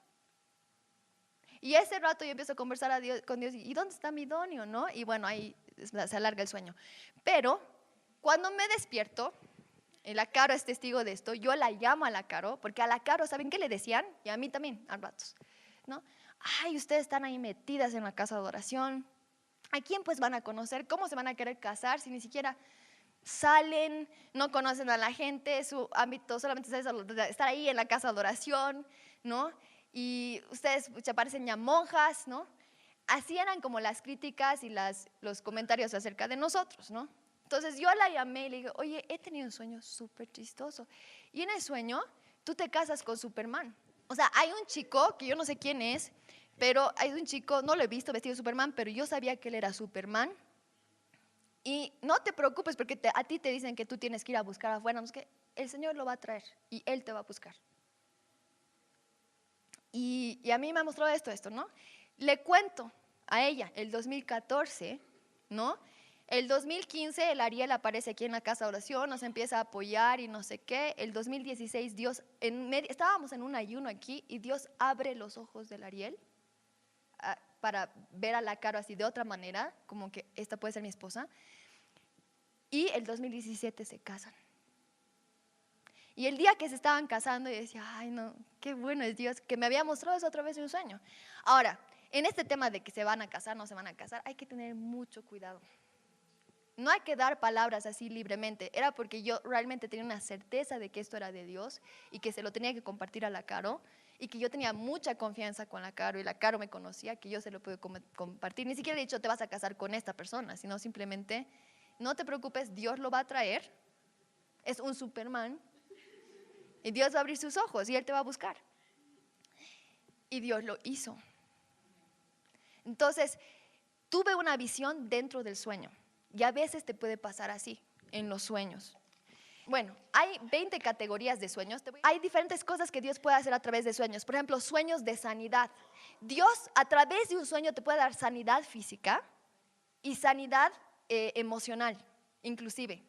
Y ese rato yo empiezo a conversar con Dios, ¿y dónde está mi idóneo, no? Y bueno, ahí se alarga el sueño. Pero cuando me despierto, la Caro es testigo de esto, yo la llamo a la Caro, porque a la Caro, ¿saben qué le decían? Y a mí también, a ratos, ¿no? Ay, ustedes están ahí metidas en la casa de adoración, ¿a quién pues van a conocer? ¿Cómo se van a querer casar si ni siquiera salen, no conocen a la gente, su ámbito solamente es estar ahí en la casa de adoración, ¿no? Y ustedes parecen ya monjas, ¿no? Así eran como las críticas y los comentarios acerca de nosotros, ¿no? Entonces yo la llamé y le dije, oye, he tenido un sueño súper chistoso. Y en el sueño, tú te casas con Superman. O sea, hay un chico, que yo no sé quién es, pero hay un chico, no lo he visto vestido de Superman, pero yo sabía que él era Superman. Y no te preocupes porque a ti te dicen que tú tienes que ir a buscar afuera, no es que el Señor lo va a traer y Él te va a buscar. Y a mí me ha mostrado esto, ¿no? Le cuento a ella el 2014, ¿no? El 2015 el Ariel aparece aquí en la casa de oración, nos empieza a apoyar y no sé qué. El 2016 Dios, estábamos en un ayuno aquí y Dios abre los ojos del Ariel para ver a la Caro así de otra manera, como que esta puede ser mi esposa. Y el 2017 se casan. Y el día que se estaban casando, yo decía, ay no, qué bueno es Dios, que me había mostrado eso otra vez en un sueño. Ahora, en este tema de que se van a casar, no se van a casar, hay que tener mucho cuidado. No hay que dar palabras así libremente. Era porque yo realmente tenía una certeza de que esto era de Dios y que se lo tenía que compartir a la Caro y que yo tenía mucha confianza con la Caro y la Caro me conocía, que yo se lo puedo compartir. Ni siquiera he dicho te vas a casar con esta persona, sino simplemente no te preocupes, Dios lo va a traer. Es un Superman y Dios va a abrir sus ojos y Él te va a buscar. Y Dios lo hizo. Entonces, tuve una visión dentro del sueño. Y a veces te puede pasar así, en los sueños. Bueno, hay 20 categorías de sueños. Hay diferentes cosas que Dios puede hacer a través de sueños. Por ejemplo, sueños de sanidad. Dios a través de un sueño te puede dar sanidad física y sanidad emocional, inclusive.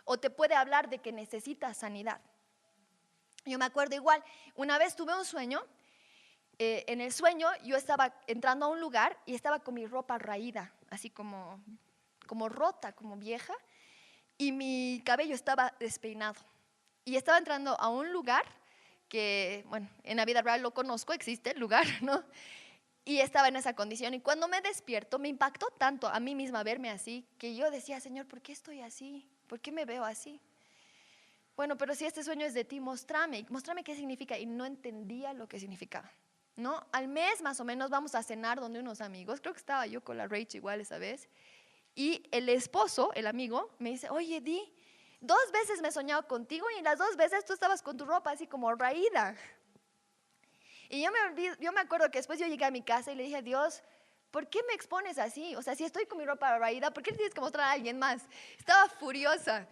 O te puede hablar de que necesitas sanidad. Yo me acuerdo igual, una vez tuve un sueño. En el sueño yo estaba entrando a un lugar y estaba con mi ropa raída, así como rota, como vieja, y mi cabello estaba despeinado. Y estaba entrando a un lugar que, bueno, en la vida real lo conozco, existe el lugar, ¿no? Y estaba en esa condición. Y cuando me despierto, me impactó tanto a mí misma verme así, que yo decía, Señor, ¿por qué estoy así? ¿Por qué me veo así? Bueno, pero si este sueño es de ti, mostrame qué significa. Y no entendía lo que significaba, ¿no? Al mes más o menos vamos a cenar donde unos amigos, creo que estaba yo con la Rach igual esa vez, y el esposo, el amigo, me dice, oye, Di, 2 veces me he soñado contigo y las 2 veces tú estabas con tu ropa así como raída. Y yo me acuerdo que después yo llegué a mi casa y le dije a Dios, ¿por qué me expones así? O sea, si estoy con mi ropa raída, ¿por qué le tienes que mostrar a alguien más? Estaba furiosa.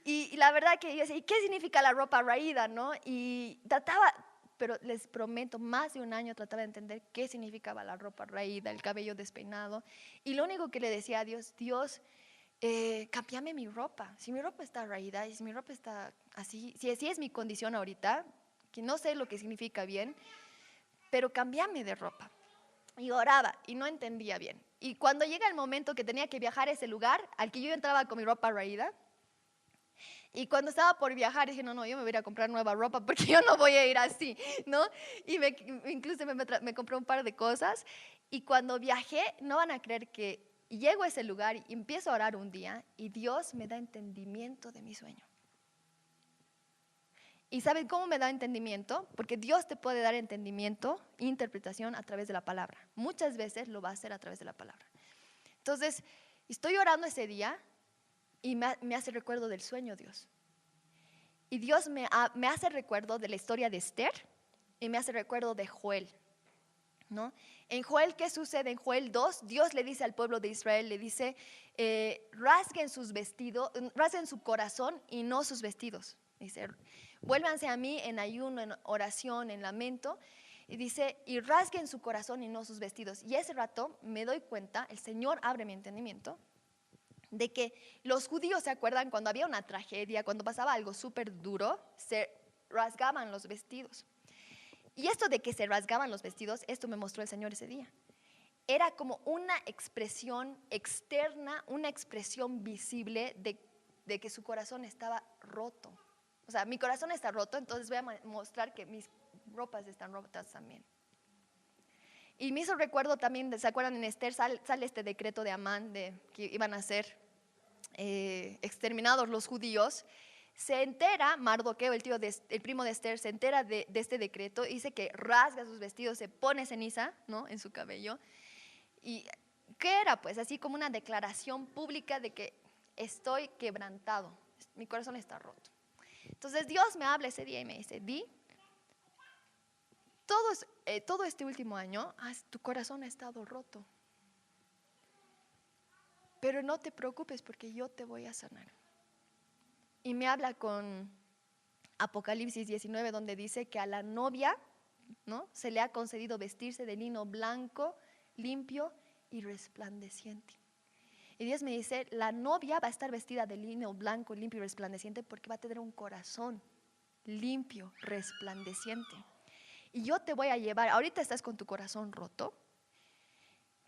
Y la verdad que yo decía, ¿y qué significa la ropa raída, no? Y trataba, pero les prometo, más de un año trataba de entender qué significaba la ropa raída, el cabello despeinado. Y lo único que le decía a Dios, cámbiame mi ropa. Si mi ropa está raída y si mi ropa está así, si así es mi condición ahorita, que no sé lo que significa bien, pero cámbiame de ropa. Y oraba y no entendía bien. Y cuando llega el momento que tenía que viajar a ese lugar, al que yo entraba con mi ropa raída, y cuando estaba por viajar dije, no, yo me voy a ir a comprar nueva ropa porque yo no voy a ir así, ¿no? Y incluso me compré un par de cosas. Y cuando viajé, no van a creer que llego a ese lugar y empiezo a orar un día y Dios me da entendimiento de mi sueño. ¿Y saben cómo me da entendimiento? Porque Dios te puede dar entendimiento, interpretación a través de la palabra. Muchas veces lo va a hacer a través de la palabra. Entonces, estoy orando ese día y me hace recuerdo del sueño Dios. Y Dios me hace recuerdo de la historia de Esther y me hace recuerdo de Joel, ¿no? En Joel, ¿qué sucede? En Joel 2, Dios le dice al pueblo de Israel, le dice, rasguen sus vestidos, rasguen su corazón y no sus vestidos. Dice, vuélvanse a mí en ayuno, en oración, en lamento. Y dice, y rasguen su corazón y no sus vestidos. Y ese rato me doy cuenta, el Señor abre mi entendimiento, de que los judíos se acuerdan cuando había una tragedia, cuando pasaba algo súper duro, se rasgaban los vestidos. Y esto de que se rasgaban los vestidos, esto me mostró el Señor ese día. Era como una expresión externa, una expresión visible de que su corazón estaba roto. O sea, mi corazón está roto, entonces voy a mostrar que mis ropas están rotas también. Y me hizo recuerdo también, ¿se acuerdan? En Esther sale este decreto de Amán de que iban a ser exterminados los judíos. Se entera Mardoqueo, el primo de Esther, se entera de este decreto, dice que rasga sus vestidos, se pone ceniza, ¿no?, en su cabello. ¿Y qué era? Pues así como una declaración pública de que estoy quebrantado, mi corazón está roto. Entonces Dios me habla ese día y me dice, Di, todo este último año tu corazón ha estado roto, pero no te preocupes porque yo te voy a sanar. Y me habla con Apocalipsis 19, donde dice que a la novia, ¿no?, se le ha concedido vestirse de lino blanco, limpio y resplandeciente. Y Dios me dice, la novia va a estar vestida de lino blanco, limpio y resplandeciente porque va a tener un corazón limpio, resplandeciente. Y yo te voy a llevar, ahorita estás con tu corazón roto,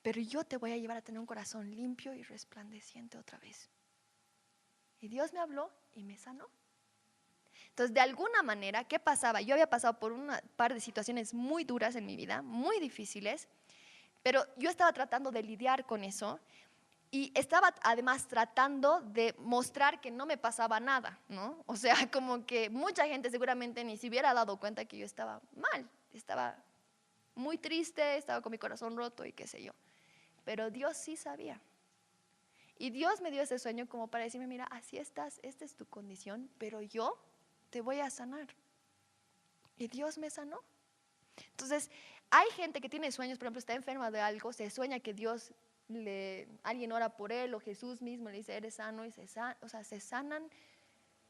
pero yo te voy a llevar a tener un corazón limpio y resplandeciente otra vez. Y Dios me habló y me sanó. Entonces, de alguna manera, ¿qué pasaba? Yo había pasado por un par de situaciones muy duras en mi vida, muy difíciles, pero yo estaba tratando de lidiar con eso. Y estaba además tratando de mostrar que no me pasaba nada, ¿no? O sea, como que mucha gente seguramente ni se hubiera dado cuenta que yo estaba mal, estaba muy triste, estaba con mi corazón roto y qué sé yo. Pero Dios sí sabía. Y Dios me dio ese sueño como para decirme, mira, así estás, esta es tu condición, pero yo te voy a sanar. Y Dios me sanó. Entonces, hay gente que tiene sueños, por ejemplo, está enferma de algo, se sueña que alguien ora por él o Jesús mismo le dice, eres sano y se sanan,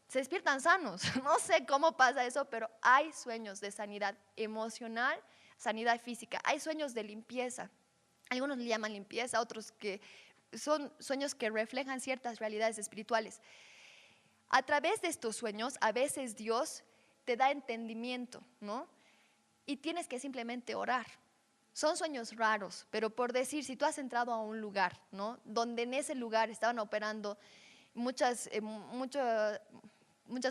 se despiertan sanos. No sé cómo pasa eso, pero hay sueños de sanidad emocional, sanidad física, hay sueños de limpieza. Algunos le llaman limpieza, otros que son sueños que reflejan ciertas realidades espirituales. A través de estos sueños, a veces Dios te da entendimiento, ¿no? Y tienes que simplemente orar. Son sueños raros, pero por decir, si tú has entrado a un lugar, ¿no? Donde en ese lugar estaban operando muchas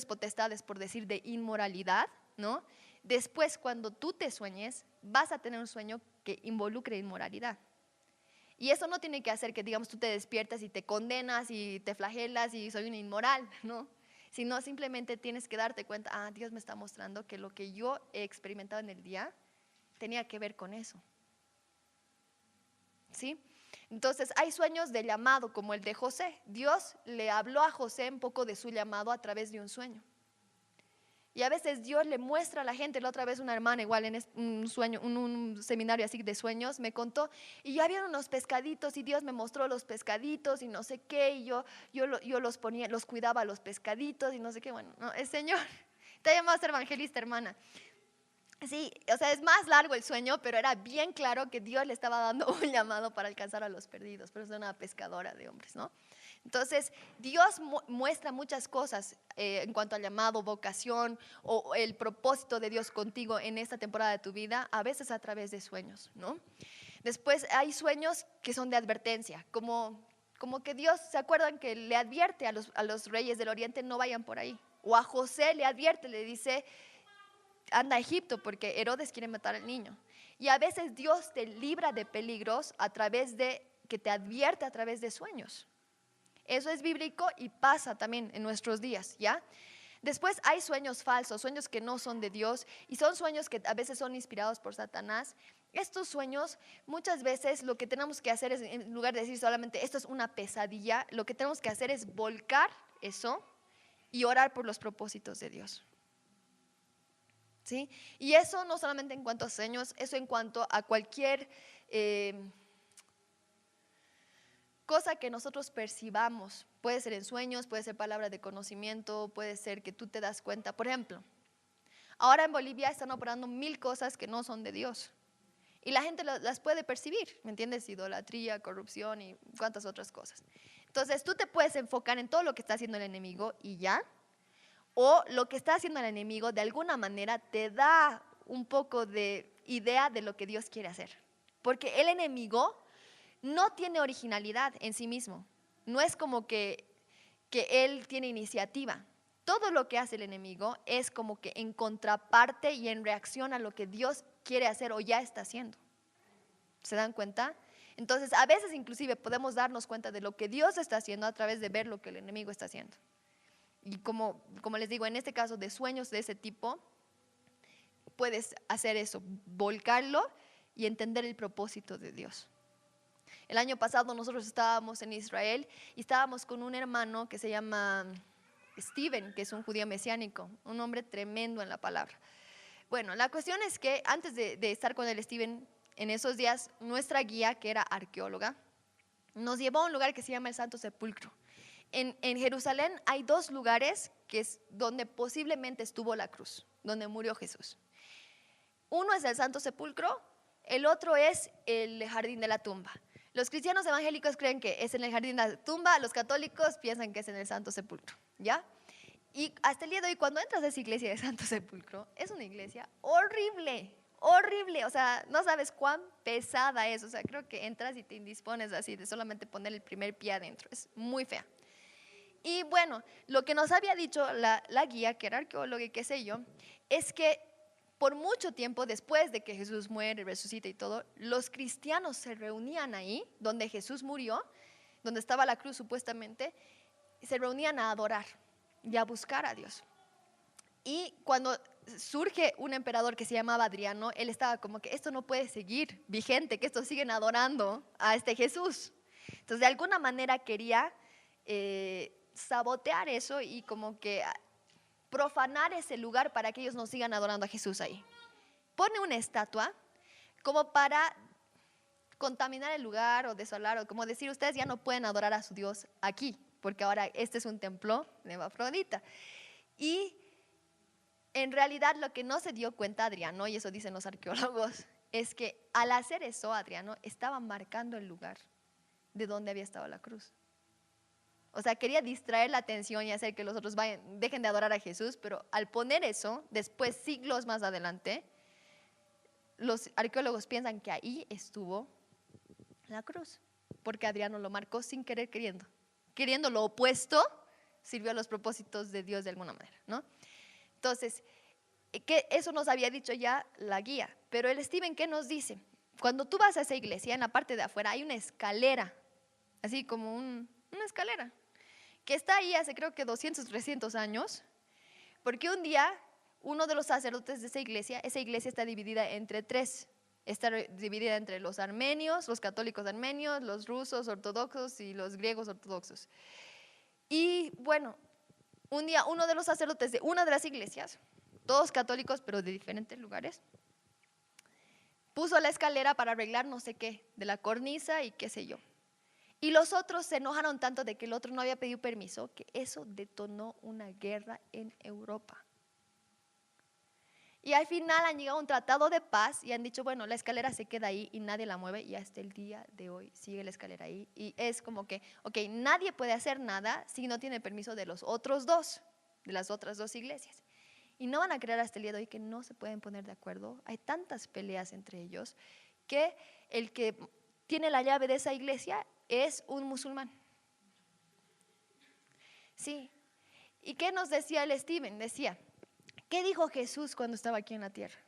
potestades, por decir, de inmoralidad, ¿no? Después, cuando tú te sueñes, vas a tener un sueño que involucre inmoralidad. Y eso no tiene que hacer que, digamos, tú te despiertas y te condenas y te flagelas y soy un inmoral, ¿no? Sino simplemente tienes que darte cuenta, Dios me está mostrando que lo que yo he experimentado en el día tenía que ver con eso. ¿Sí? Entonces hay sueños de llamado como el de José. Dios le habló a José un poco de su llamado a través de un sueño. Y a veces Dios le muestra a la gente. La otra vez una hermana igual en un seminario así de sueños me contó, y ya vieron unos pescaditos y Dios me mostró los pescaditos y no sé qué, y yo los ponía, los cuidaba a los pescaditos y no sé qué. Bueno, no, el Señor te ha llamado a ser evangelista, hermana. Sí, o sea, es más largo el sueño, pero era bien claro que Dios le estaba dando un llamado para alcanzar a los perdidos, pero es una pescadora de hombres, ¿no? Entonces, Dios muestra muchas cosas en cuanto al llamado, vocación o el propósito de Dios contigo en esta temporada de tu vida, a veces a través de sueños, ¿no? Después hay sueños que son de advertencia, como que Dios, ¿se acuerdan que le advierte a los reyes del oriente no vayan por ahí? O a José le advierte, le dice, anda a Egipto porque Herodes quiere matar al niño. Y a veces Dios te libra de peligros a través de, que te advierte a través de sueños. Eso es bíblico y pasa también en nuestros días, ¿ya? Después hay sueños falsos, sueños que no son de Dios y son sueños que a veces son inspirados por Satanás. Estos sueños, muchas veces lo que tenemos que hacer es, en lugar de decir solamente esto es una pesadilla, lo que tenemos que hacer es volcar eso y orar por los propósitos de Dios. ¿Sí? Y eso no solamente en cuanto a sueños, eso en cuanto a cualquier cosa que nosotros percibamos. Puede ser en sueños, puede ser palabra de conocimiento, puede ser que tú te das cuenta. Por ejemplo, ahora en Bolivia están operando 1000 cosas que no son de Dios. Y la gente las puede percibir, ¿me entiendes? Idolatría, corrupción y cuantas otras cosas. Entonces tú te puedes enfocar en todo lo que está haciendo el enemigo y ya. O lo que está haciendo el enemigo de alguna manera te da un poco de idea de lo que Dios quiere hacer. Porque el enemigo no tiene originalidad en sí mismo. No es como que él tiene iniciativa. Todo lo que hace el enemigo es como que en contraparte y en reacción a lo que Dios quiere hacer o ya está haciendo. ¿Se dan cuenta? Entonces, a veces inclusive podemos darnos cuenta de lo que Dios está haciendo a través de ver lo que el enemigo está haciendo. Y como les digo, en este caso de sueños de ese tipo, puedes hacer eso, volcarlo y entender el propósito de Dios. El año pasado nosotros estábamos en Israel y estábamos con un hermano que se llama Steven, que es un judío mesiánico, un hombre tremendo en la palabra. Bueno, la cuestión es que antes de estar con el Steven, en esos días, nuestra guía, que era arqueóloga, nos llevó a un lugar que se llama el Santo Sepulcro. En Jerusalén hay 2 lugares que es donde posiblemente estuvo la cruz, donde murió Jesús. Uno es el Santo Sepulcro, el otro es el Jardín de la Tumba. Los cristianos evangélicos creen que es en el Jardín de la Tumba, los católicos piensan que es en el Santo Sepulcro, ¿ya? Y hasta el día de hoy, cuando entras a esa iglesia de Santo Sepulcro, es una iglesia horrible, horrible, o sea, no sabes cuán pesada es, o sea, creo que entras y te indispones así de solamente poner el primer pie adentro, es muy fea. Y bueno, lo que nos había dicho la guía, que era arqueóloga y qué sé yo, es que por mucho tiempo después de que Jesús muere, resucita y todo, los cristianos se reunían ahí, donde Jesús murió, donde estaba la cruz supuestamente, se reunían a adorar y a buscar a Dios. Y cuando surge un emperador que se llamaba Adriano, él estaba como que esto no puede seguir vigente, que estos siguen adorando a este Jesús. Entonces, de alguna manera quería sabotear eso y como que profanar ese lugar para que ellos no sigan adorando a Jesús ahí. Pone una estatua como para contaminar el lugar o desolar, o como decir, ustedes ya no pueden adorar a su Dios aquí, porque ahora este es un templo de Afrodita. Y en realidad lo que no se dio cuenta Adriano, y eso dicen los arqueólogos, es que al hacer eso Adriano estaba marcando el lugar de donde había estado la cruz. O sea, quería distraer la atención y hacer que los otros dejen de adorar a Jesús, pero al poner eso, después, siglos más adelante, los arqueólogos piensan que ahí estuvo la cruz, porque Adriano lo marcó sin querer queriendo. Queriendo lo opuesto, sirvió a los propósitos de Dios de alguna manera, ¿no? Entonces, que eso nos había dicho ya la guía, pero el Stephen, ¿qué nos dice? Cuando tú vas a esa iglesia, en la parte de afuera hay una escalera, así como una escalera, que está ahí hace creo que 200, 300 años, porque un día uno de los sacerdotes de esa iglesia está dividida entre tres. Está dividida entre los armenios, los católicos armenios, los rusos ortodoxos y los griegos ortodoxos. Y bueno, un día uno de los sacerdotes de una de las iglesias, todos católicos pero de diferentes lugares, puso la escalera para arreglar no sé qué, de la cornisa y qué sé yo. Y los otros se enojaron tanto de que el otro no había pedido permiso, que eso detonó una guerra en Europa. Y al final han llegado a un tratado de paz y han dicho, bueno, la escalera se queda ahí y nadie la mueve, y hasta el día de hoy sigue la escalera ahí. Y es como que, ok, nadie puede hacer nada si no tiene permiso de los otros dos, de las otras dos iglesias. Y no van a creer hasta el día de hoy que no se pueden poner de acuerdo. Hay tantas peleas entre ellos que el que tiene la llave de esa iglesia es un musulmán. Sí. ¿Y qué nos decía el Stephen? Decía, ¿qué dijo Jesús cuando estaba aquí en la tierra?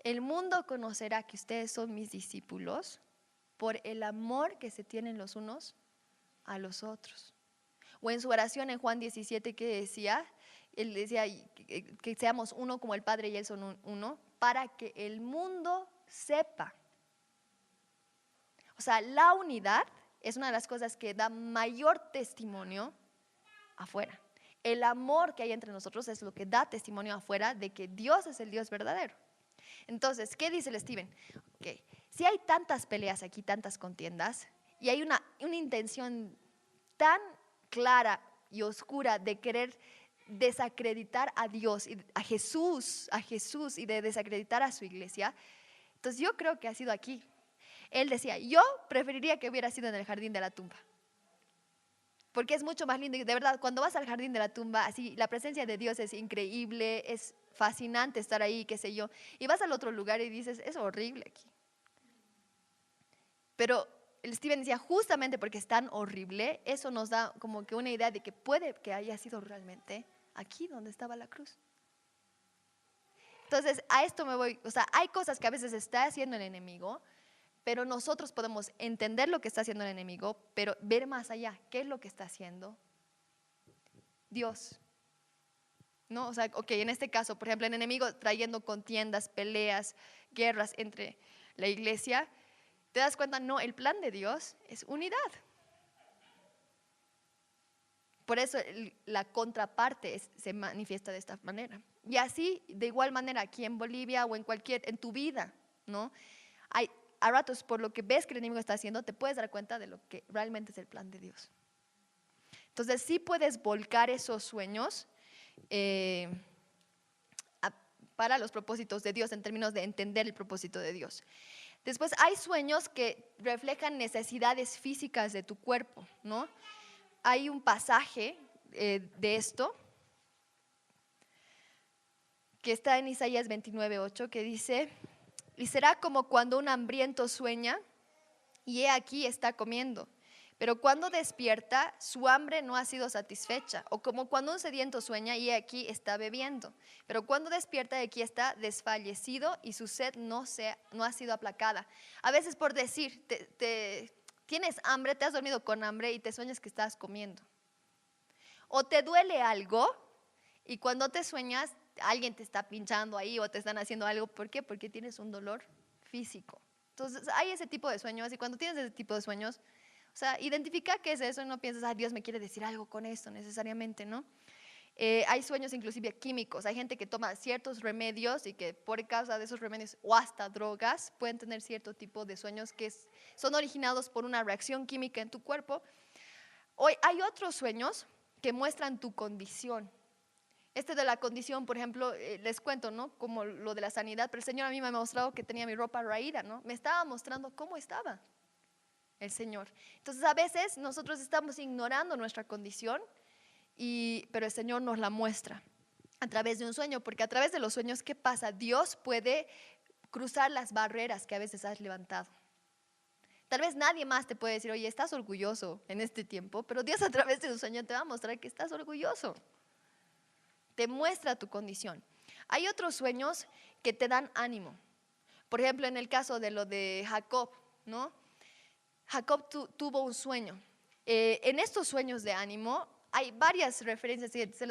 El mundo conocerá que ustedes son mis discípulos por el amor que se tienen los unos a los otros. O en su oración en Juan 17, que decía, él decía que seamos uno como el Padre y Él son uno, para que el mundo sepa. O sea, la unidad es una de las cosas que da mayor testimonio afuera. El amor que hay entre nosotros es lo que da testimonio afuera de que Dios es el Dios verdadero. Entonces, ¿qué dice el Stephen? Okay. Si hay tantas peleas aquí, tantas contiendas, y hay una intención tan clara y oscura de querer desacreditar a Dios, a Jesús y de desacreditar a su iglesia, entonces yo creo que ha sido aquí. Él decía, yo preferiría que hubiera sido en el jardín de la tumba. Porque es mucho más lindo. Y de verdad, cuando vas al jardín de la tumba, así, la presencia de Dios es increíble, es fascinante estar ahí, qué sé yo. Y vas al otro lugar y dices, es horrible aquí. Pero el Stephen decía, justamente porque es tan horrible, eso nos da como que una idea de que puede que haya sido realmente aquí donde estaba la cruz. Entonces, a esto me voy. O sea, hay cosas que a veces está haciendo el enemigo, pero nosotros podemos entender lo que está haciendo el enemigo, pero ver más allá, ¿qué es lo que está haciendo Dios? ¿No? O sea, ok, en este caso, por ejemplo, el enemigo trayendo contiendas, peleas, guerras entre la iglesia, ¿te das cuenta? No, el plan de Dios es unidad. Por eso la contraparte se manifiesta de esta manera. Y así, de igual manera, aquí en Bolivia o en tu vida, ¿no? Hay a ratos, por lo que ves que el enemigo está haciendo, te puedes dar cuenta de lo que realmente es el plan de Dios. Entonces, sí puedes volcar esos sueños para los propósitos de Dios, en términos de entender el propósito de Dios. Después, hay sueños que reflejan necesidades físicas de tu cuerpo, ¿no? Hay un pasaje de esto que está en Isaías 29:8, que dice: y será como cuando un hambriento sueña y he aquí está comiendo, Pero cuando despierta, su hambre no ha sido satisfecha. O como cuando un sediento sueña y aquí está bebiendo. Pero cuando despierta, aquí está desfallecido y su sed no ha sido aplacada. A veces por decir, tienes hambre, te has dormido con hambre y te sueñas que estás comiendo. O te duele algo y cuando te sueñas, alguien te está pinchando ahí o te están haciendo algo. ¿Por qué? Porque tienes un dolor físico. Entonces hay ese tipo de sueños y cuando tienes ese tipo de sueños, o sea, identifica qué es eso y no piensas, ay, Dios me quiere decir algo con esto necesariamente, ¿no? Hay sueños inclusive químicos. Hay gente que toma ciertos remedios y que por causa de esos remedios o hasta drogas pueden tener cierto tipo de sueños que son originados por una reacción química en tu cuerpo. Hoy hay otros sueños que muestran tu condición. Este de la condición, por ejemplo, les cuento, ¿no? Como lo de la sanidad, pero el Señor a mí me ha mostrado que tenía mi ropa raída, ¿no? Me estaba mostrando cómo estaba el Señor. Entonces a veces nosotros estamos ignorando nuestra condición, pero el Señor nos la muestra a través de un sueño, porque a través de los sueños, ¿qué pasa? Dios puede cruzar las barreras que a veces has levantado. Tal vez nadie más te puede decir, oye, estás orgulloso en este tiempo, pero Dios a través de un sueño te va a mostrar que estás orgulloso. Te muestra tu condición. Hay otros sueños que te dan ánimo. Por ejemplo, en el caso de lo de Jacob, ¿no? Jacob tuvo un sueño. En estos sueños de ánimo hay varias referencias que se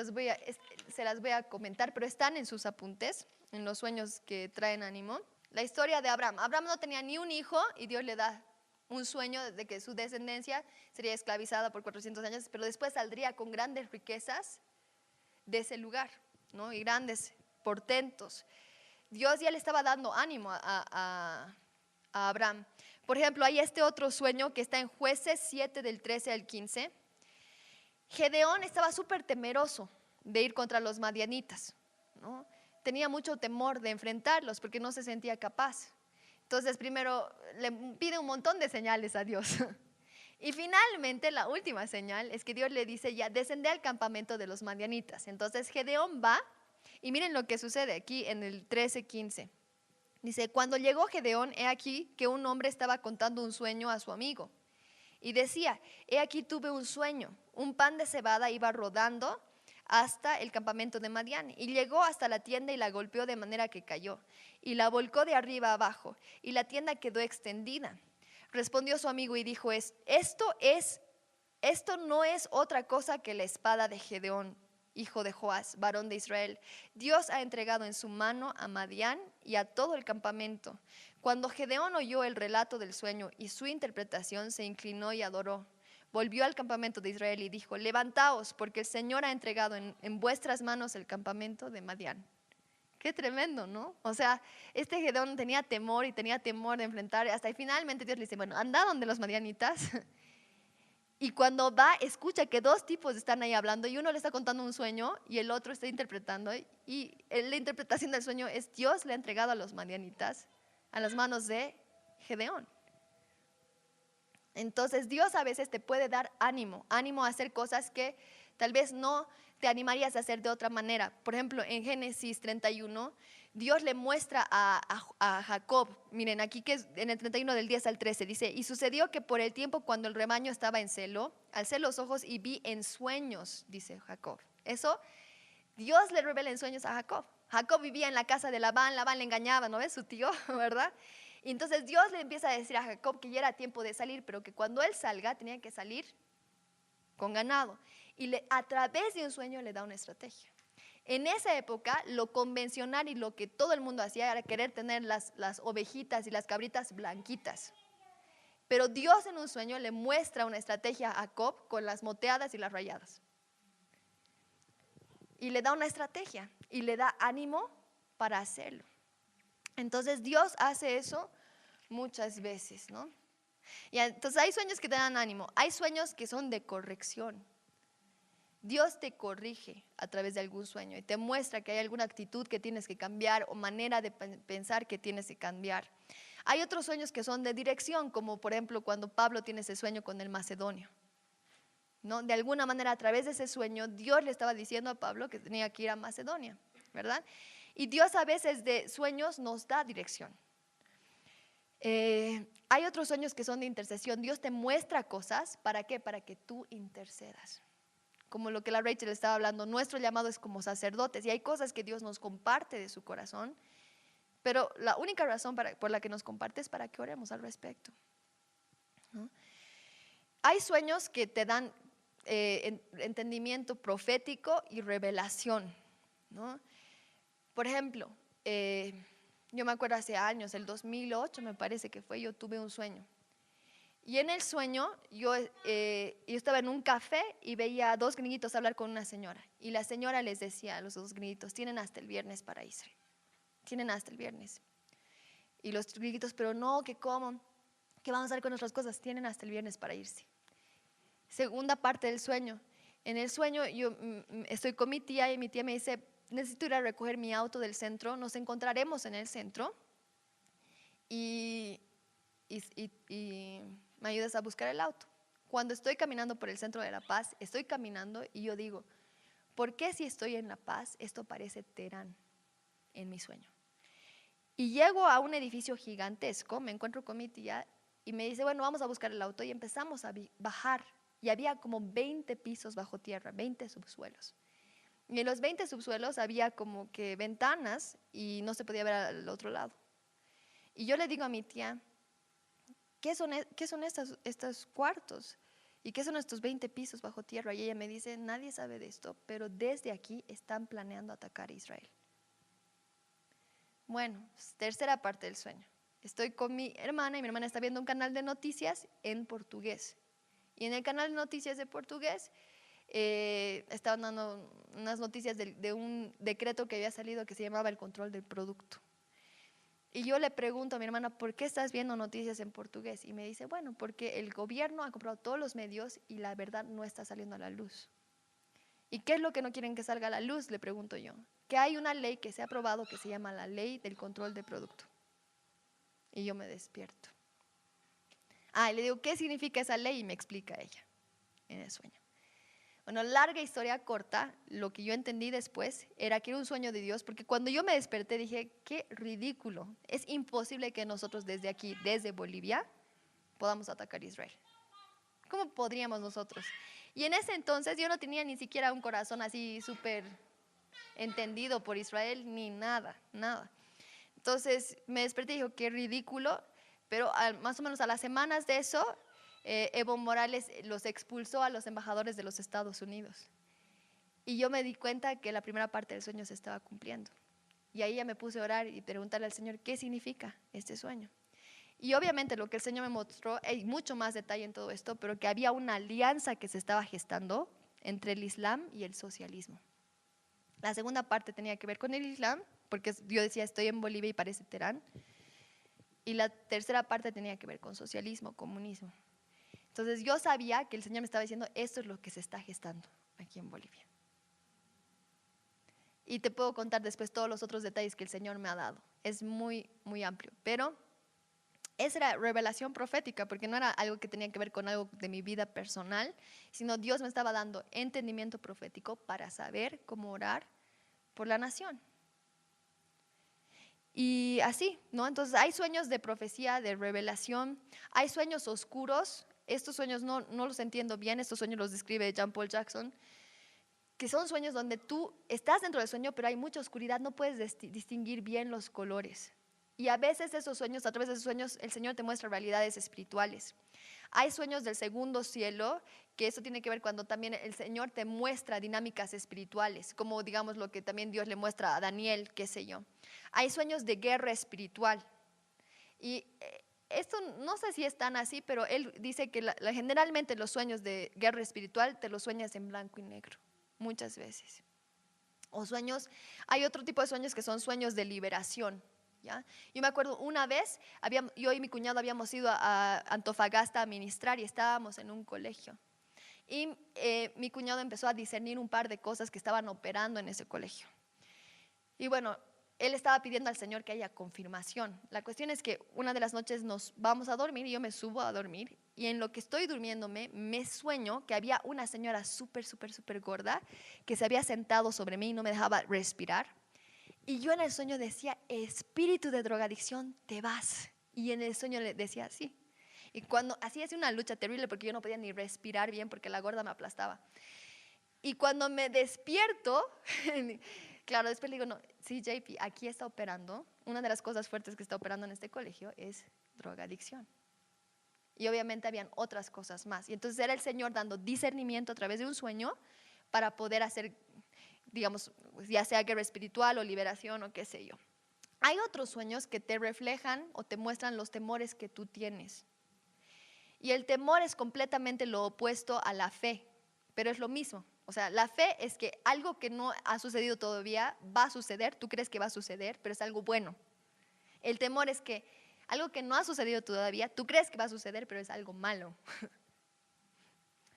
las voy a comentar, pero están en sus apuntes, en los sueños que traen ánimo. La historia de Abraham. Abraham no tenía ni un hijo y Dios le da un sueño de que su descendencia sería esclavizada por 400 años, pero después saldría con grandes riquezas de ese lugar, ¿no? Y grandes portentos. Dios ya le estaba dando ánimo a Abraham. Por ejemplo, hay este otro sueño que está en Jueces 7 del 13 al 15. Gedeón estaba súper temeroso de ir contra los madianitas, ¿no? Tenía mucho temor de enfrentarlos porque no se sentía capaz. Entonces primero le pide un montón de señales a Dios. Y finalmente la última señal es que Dios le dice, ya descende al campamento de los madianitas. Entonces Gedeón va y miren lo que sucede aquí en el 13:15. Dice, cuando llegó Gedeón, he aquí que un hombre estaba contando un sueño a su amigo. Y decía, he aquí tuve un sueño, un pan de cebada iba rodando hasta el campamento de Madián. Y llegó hasta la tienda y la golpeó de manera que cayó. Y la volcó de arriba abajo. Y la tienda quedó extendida. Respondió su amigo y dijo, esto no es otra cosa que la espada de Gedeón, hijo de Joás, varón de Israel. Dios ha entregado en su mano a Madián y a todo el campamento. Cuando Gedeón oyó el relato del sueño y su interpretación, se inclinó y adoró. Volvió al campamento de Israel y dijo, levantaos, porque el Señor ha entregado en vuestras manos el campamento de Madián. Qué tremendo, ¿no? O sea, este Gedeón tenía temor y tenía temor de enfrentar, hasta que finalmente Dios le dice, bueno, anda donde los madianitas. Y cuando va, escucha que dos tipos están ahí hablando y uno le está contando un sueño y el otro está interpretando. Y la interpretación del sueño es Dios le ha entregado a los madianitas a las manos de Gedeón. Entonces Dios a veces te puede dar ánimo a hacer cosas que tal vez no te animarías a hacer de otra manera. Por ejemplo, en Génesis 31, Dios le muestra a Jacob, miren aquí que es en el 31 del 10 al 13, dice, y sucedió que por el tiempo cuando el rebaño estaba en celo, alcé los ojos y vi en sueños, dice Jacob. Eso, Dios le revela en sueños a Jacob. Jacob vivía en la casa de Labán le engañaba, ¿no ves? Su tío, ¿verdad? Y entonces Dios le empieza a decir a Jacob que ya era tiempo de salir, pero que cuando él salga tenía que salir con ganado. Y a través de un sueño le da una estrategia. En esa época, lo convencional y lo que todo el mundo hacía era querer tener las ovejitas y las cabritas blanquitas. Pero Dios en un sueño le muestra una estrategia a Jacob con las moteadas y las rayadas. Y le da una estrategia y le da ánimo para hacerlo. Entonces Dios hace eso muchas veces, ¿no? Y entonces hay sueños que te dan ánimo, hay sueños que son de corrección. Dios te corrige a través de algún sueño y te muestra que hay alguna actitud que tienes que cambiar o manera de pensar que tienes que cambiar. Hay otros sueños que son de dirección, como por ejemplo cuando Pablo tiene ese sueño con el macedonio, ¿no? De alguna manera a través de ese sueño Dios le estaba diciendo a Pablo que tenía que ir a Macedonia, ¿verdad? Y Dios a veces de sueños nos da dirección. hay otros sueños que son de intercesión. Dios te muestra cosas, ¿para qué? Para que tú intercedas. Como lo que la Rachel estaba hablando, nuestro llamado es como sacerdotes y hay cosas que Dios nos comparte de su corazón, pero la única razón por la que nos comparte es para que oremos al respecto, ¿no? Hay sueños que te dan entendimiento profético y revelación, ¿no? Por ejemplo, yo me acuerdo hace años, el 2008 me parece que fue, yo tuve un sueño. Y en el sueño yo estaba en un café y veía a dos gringuitos hablar con una señora. Y la señora les decía a los dos gringuitos, tienen hasta el viernes para irse. Tienen hasta el viernes. Y los gringuitos, pero no, que cómo, que vamos a hacer con nuestras cosas, tienen hasta el viernes para irse. Segunda parte del sueño. En el sueño yo estoy con mi tía y mi tía me dice, necesito ir a recoger mi auto del centro, nos encontraremos en el centro y me ayudas a buscar el auto. Cuando estoy caminando por el centro de La Paz, estoy caminando y yo digo, ¿por qué si estoy en La Paz esto parece Terán en mi sueño? Y llego a un edificio gigantesco, me encuentro con mi tía y me dice, bueno, vamos a buscar el auto y empezamos a bajar. Y había como 20 pisos bajo tierra, 20 subsuelos. Y en los 20 subsuelos había como que ventanas y no se podía ver al otro lado. Y yo le digo a mi tía, ¿qué son estos cuartos? ¿Y qué son estos 20 pisos bajo tierra? Y ella me dice, nadie sabe de esto, pero desde aquí están planeando atacar a Israel. Bueno, tercera parte del sueño. Estoy con mi hermana y mi hermana está viendo un canal de noticias en portugués. Y en el canal de noticias de portugués estaban dando unas noticias de un decreto que había salido que se llamaba el control del producto. Y yo le pregunto a mi hermana, ¿por qué estás viendo noticias en portugués? Y me dice, bueno, porque el gobierno ha comprado todos los medios y la verdad no está saliendo a la luz. ¿Y qué es lo que no quieren que salga a la luz? Le pregunto yo. Que hay una ley que se ha aprobado que se llama la ley del control del producto. Y yo me despierto. Y le digo, ¿qué significa esa ley? Y me explica ella en el sueño. Bueno, larga historia corta, lo que yo entendí después era que era un sueño de Dios, porque cuando yo me desperté dije, qué ridículo, es imposible que nosotros desde aquí, desde Bolivia, podamos atacar a Israel. ¿Cómo podríamos nosotros? Y en ese entonces yo no tenía ni siquiera un corazón así súper entendido por Israel, ni nada, nada. Entonces me desperté y dije, qué ridículo, pero más o menos a las semanas de eso, Evo Morales los expulsó a los embajadores de los Estados Unidos. Y yo me di cuenta que la primera parte del sueño se estaba cumpliendo. Y ahí ya me puse a orar y preguntarle al Señor, ¿qué significa este sueño? Y obviamente lo que el Señor me mostró, hay mucho más detalle en todo esto, pero que había una alianza que se estaba gestando entre el Islam y el socialismo. La segunda parte tenía que ver con el Islam, porque yo decía, estoy en Bolivia y parece Terán. Y la tercera parte tenía que ver con socialismo, comunismo. Entonces yo sabía que el Señor me estaba diciendo, esto es lo que se está gestando aquí en Bolivia. Y te puedo contar después todos los otros detalles que el Señor me ha dado. Es muy, muy amplio. Pero esa era revelación profética, porque no era algo que tenía que ver con algo de mi vida personal, sino Dios me estaba dando entendimiento profético para saber cómo orar por la nación. Y así, ¿no? Entonces hay sueños de profecía, de revelación, hay sueños oscuros. Estos sueños no los entiendo bien, estos sueños los describe John Paul Jackson, que son sueños donde tú estás dentro del sueño, pero hay mucha oscuridad, no puedes distinguir bien los colores. Y a veces esos sueños, a través de esos sueños, el Señor te muestra realidades espirituales. Hay sueños del segundo cielo, que eso tiene que ver cuando también el Señor te muestra dinámicas espirituales, como digamos lo que también Dios le muestra a Daniel, qué sé yo. Hay sueños de guerra espiritual. Y esto no sé si es tan así, pero él dice que generalmente los sueños de guerra espiritual te los sueñas en blanco y negro, muchas veces. O sueños, hay otro tipo de sueños que son sueños de liberación. ¿Ya? Yo me acuerdo una vez, yo y mi cuñado habíamos ido a Antofagasta a ministrar y estábamos en un colegio. Y mi cuñado empezó a discernir un par de cosas que estaban operando en ese colegio. Y bueno, él estaba pidiendo al Señor que haya confirmación. La cuestión es que una de las noches nos vamos a dormir y yo me subo a dormir. Y en lo que estoy durmiéndome, me sueño que había una señora súper gorda que se había sentado sobre mí y no me dejaba respirar. Y yo en el sueño decía, espíritu de drogadicción, te vas. Y en el sueño le decía así. Y cuando así hacía una lucha terrible porque yo no podía ni respirar bien porque la gorda me aplastaba. Y cuando me despierto, claro, después le digo, no, sí, JP, aquí está operando. Una de las cosas fuertes que está operando en este colegio es drogadicción. Y obviamente habían otras cosas más. Y entonces era el Señor dando discernimiento a través de un sueño para poder hacer, digamos, ya sea guerra espiritual o liberación o qué sé yo. Hay otros sueños que te reflejan o te muestran los temores que tú tienes. Y el temor es completamente lo opuesto a la fe, pero es lo mismo. O sea, la fe es que algo que no ha sucedido todavía va a suceder, tú crees que va a suceder, pero es algo bueno. El temor es que algo que no ha sucedido todavía, tú crees que va a suceder, pero es algo malo.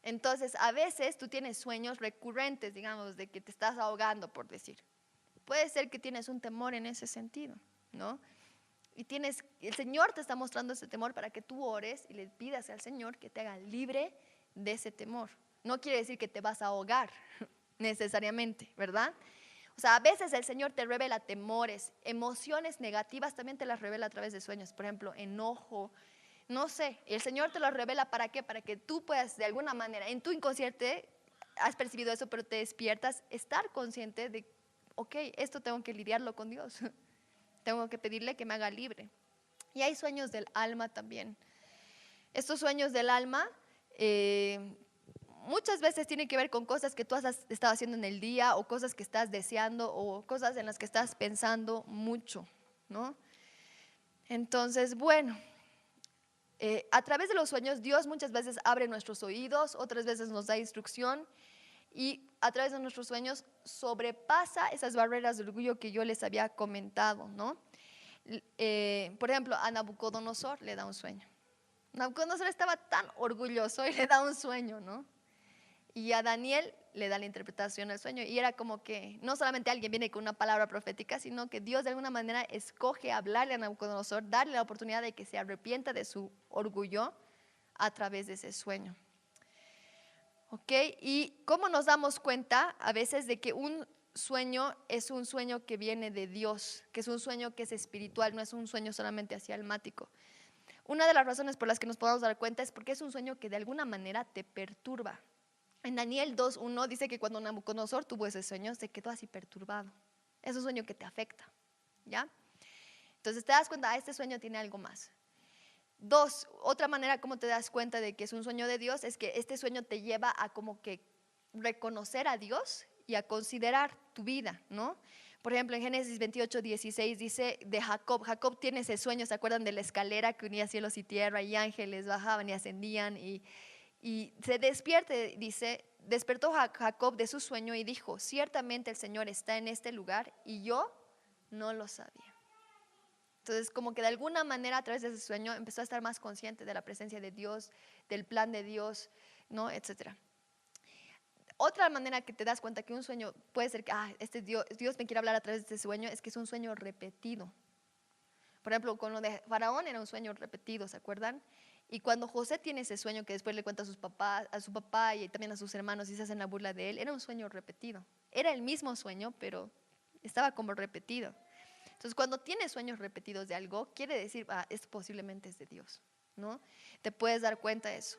Entonces, a veces tú tienes sueños recurrentes, digamos, de que te estás ahogando, por decir. Puede ser que tienes un temor en ese sentido, ¿no? Y el Señor te está mostrando ese temor para que tú ores y le pidas al Señor que te haga libre de ese temor. No quiere decir que te vas a ahogar necesariamente, ¿verdad? O sea, a veces el Señor te revela temores, emociones negativas también te las revela a través de sueños. Por ejemplo, enojo, no sé, el Señor te lo revela ¿para qué? Para que tú puedas de alguna manera, en tu inconsciente has percibido eso, pero te despiertas, estar consciente de, ok, esto tengo que lidiarlo con Dios. Tengo que pedirle que me haga libre. Y hay sueños del alma también. Estos sueños del alma muchas veces tienen que ver con cosas que tú has estado haciendo en el día o cosas que estás deseando o cosas en las que estás pensando mucho, ¿no? Entonces, bueno, a través de los sueños Dios muchas veces abre nuestros oídos, otras veces nos da instrucción y a través de nuestros sueños sobrepasa esas barreras de orgullo que yo les había comentado, ¿no? Por ejemplo, a Nabucodonosor le da un sueño. Nabucodonosor estaba tan orgulloso y le da un sueño, ¿no? Y a Daniel le da la interpretación del sueño. Y era como que no solamente alguien viene con una palabra profética, sino que Dios de alguna manera escoge hablarle a Nabucodonosor, darle la oportunidad de que se arrepienta de su orgullo a través de ese sueño. ¿Ok? Y cómo nos damos cuenta a veces de que un sueño es un sueño que viene de Dios, que es un sueño que es espiritual, no es un sueño solamente así almático. Una de las razones por las que nos podemos dar cuenta es porque es un sueño que de alguna manera te perturba. En Daniel 2:1 dice que cuando Nabucodonosor tuvo ese sueño se quedó así perturbado. Es un sueño que te afecta, ¿ya? Entonces te das cuenta, este sueño tiene algo más. 2, otra manera como te das cuenta de que es un sueño de Dios es que este sueño te lleva a como que reconocer a Dios y a considerar tu vida, ¿no? Por ejemplo, en Génesis 28:16 dice de Jacob. Jacob tiene ese sueño, ¿se acuerdan de la escalera que unía cielos y tierra y ángeles bajaban y ascendían? Y se despierta, dice, despertó Jacob de su sueño y dijo, ciertamente el Señor está en este lugar y yo no lo sabía. Entonces, como que de alguna manera a través de ese sueño empezó a estar más consciente de la presencia de Dios, del plan de Dios, ¿no? Etcétera. Otra manera que te das cuenta que un sueño puede ser que Dios me quiere hablar a través de este sueño es que es un sueño repetido. Por ejemplo, con lo de Faraón era un sueño repetido, ¿se acuerdan? Y cuando José tiene ese sueño que después le cuenta a su papá y también a sus hermanos y se hacen la burla de él, era un sueño repetido. Era el mismo sueño, pero estaba como repetido. Entonces, cuando tienes sueños repetidos de algo, quiere decir, esto posiblemente es de Dios, ¿no? Te puedes dar cuenta de eso.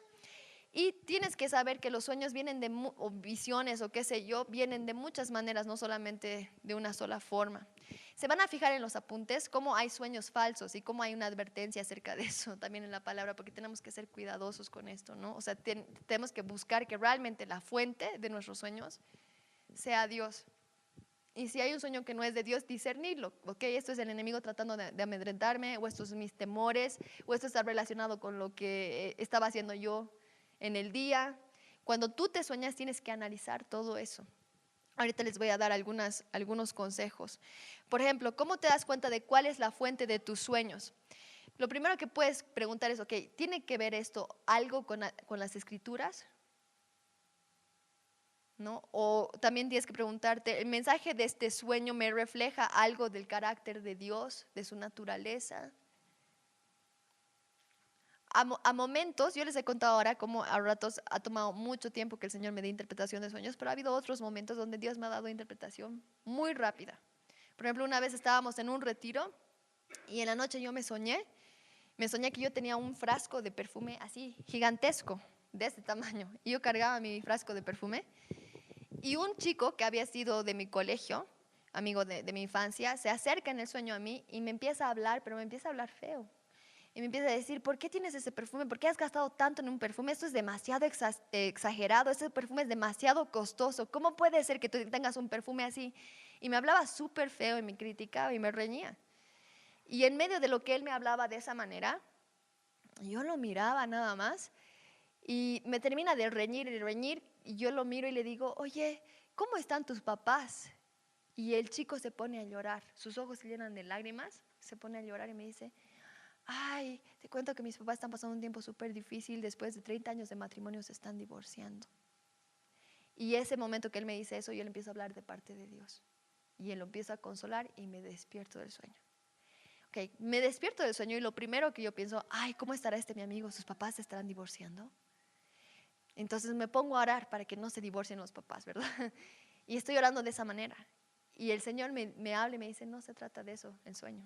Y tienes que saber que los sueños vienen o visiones o qué sé yo, vienen de muchas maneras, no solamente de una sola forma. Se van a fijar en los apuntes cómo hay sueños falsos y cómo hay una advertencia acerca de eso también en la palabra, porque tenemos que ser cuidadosos con esto, ¿no? O sea, tenemos que buscar que realmente la fuente de nuestros sueños sea Dios. Y si hay un sueño que no es de Dios, discernirlo. Ok, esto es el enemigo tratando de amedrentarme, o estos son mis temores, o esto está relacionado con lo que estaba haciendo yo en el día. Cuando tú te sueñas, tienes que analizar todo eso. Ahorita les voy a dar algunos consejos. Por ejemplo, ¿cómo te das cuenta de cuál es la fuente de tus sueños? Lo primero que puedes preguntar es, ok, ¿tiene que ver esto algo con las escrituras? ¿No? O también tienes que preguntarte, ¿el mensaje de este sueño me refleja algo del carácter de Dios, de su naturaleza? A momentos, yo les he contado ahora cómo a ratos ha tomado mucho tiempo que el Señor me dé interpretación de sueños, pero ha habido otros momentos donde Dios me ha dado interpretación muy rápida. Por ejemplo, una vez estábamos en un retiro y en la noche yo me soñé me soñé que yo tenía un frasco de perfume así, gigantesco, de este tamaño. Y yo cargaba mi frasco de perfume. Y un chico que había sido de mi colegio, amigo de mi infancia, se acerca en el sueño a mí y me empieza a hablar, pero me empieza a hablar feo. Y me empieza a decir, ¿por qué tienes ese perfume? ¿Por qué has gastado tanto en un perfume? Esto es demasiado exagerado, ese perfume es demasiado costoso. ¿Cómo puede ser que tú tengas un perfume así? Y me hablaba súper feo y me criticaba y me reñía. Y en medio de lo que él me hablaba de esa manera, yo lo miraba nada más y me termina de reñir y reñir y yo lo miro y le digo, oye, ¿cómo están tus papás? Y el chico se pone a llorar, sus ojos se llenan de lágrimas, se pone a llorar y me dice, ay, te cuento que mis papás están pasando un tiempo súper difícil, después de 30 años de matrimonio se están divorciando. Y ese momento que él me dice eso, yo le empiezo a hablar de parte de Dios. Y él lo empieza a consolar y me despierto del sueño. Ok, me despierto del sueño y lo primero que yo pienso, ay, ¿cómo estará mi amigo? ¿Sus papás se estarán divorciando? Entonces me pongo a orar para que no se divorcien los papás, ¿verdad? Y estoy orando de esa manera. Y el Señor me habla y me dice, no se trata de eso, el sueño.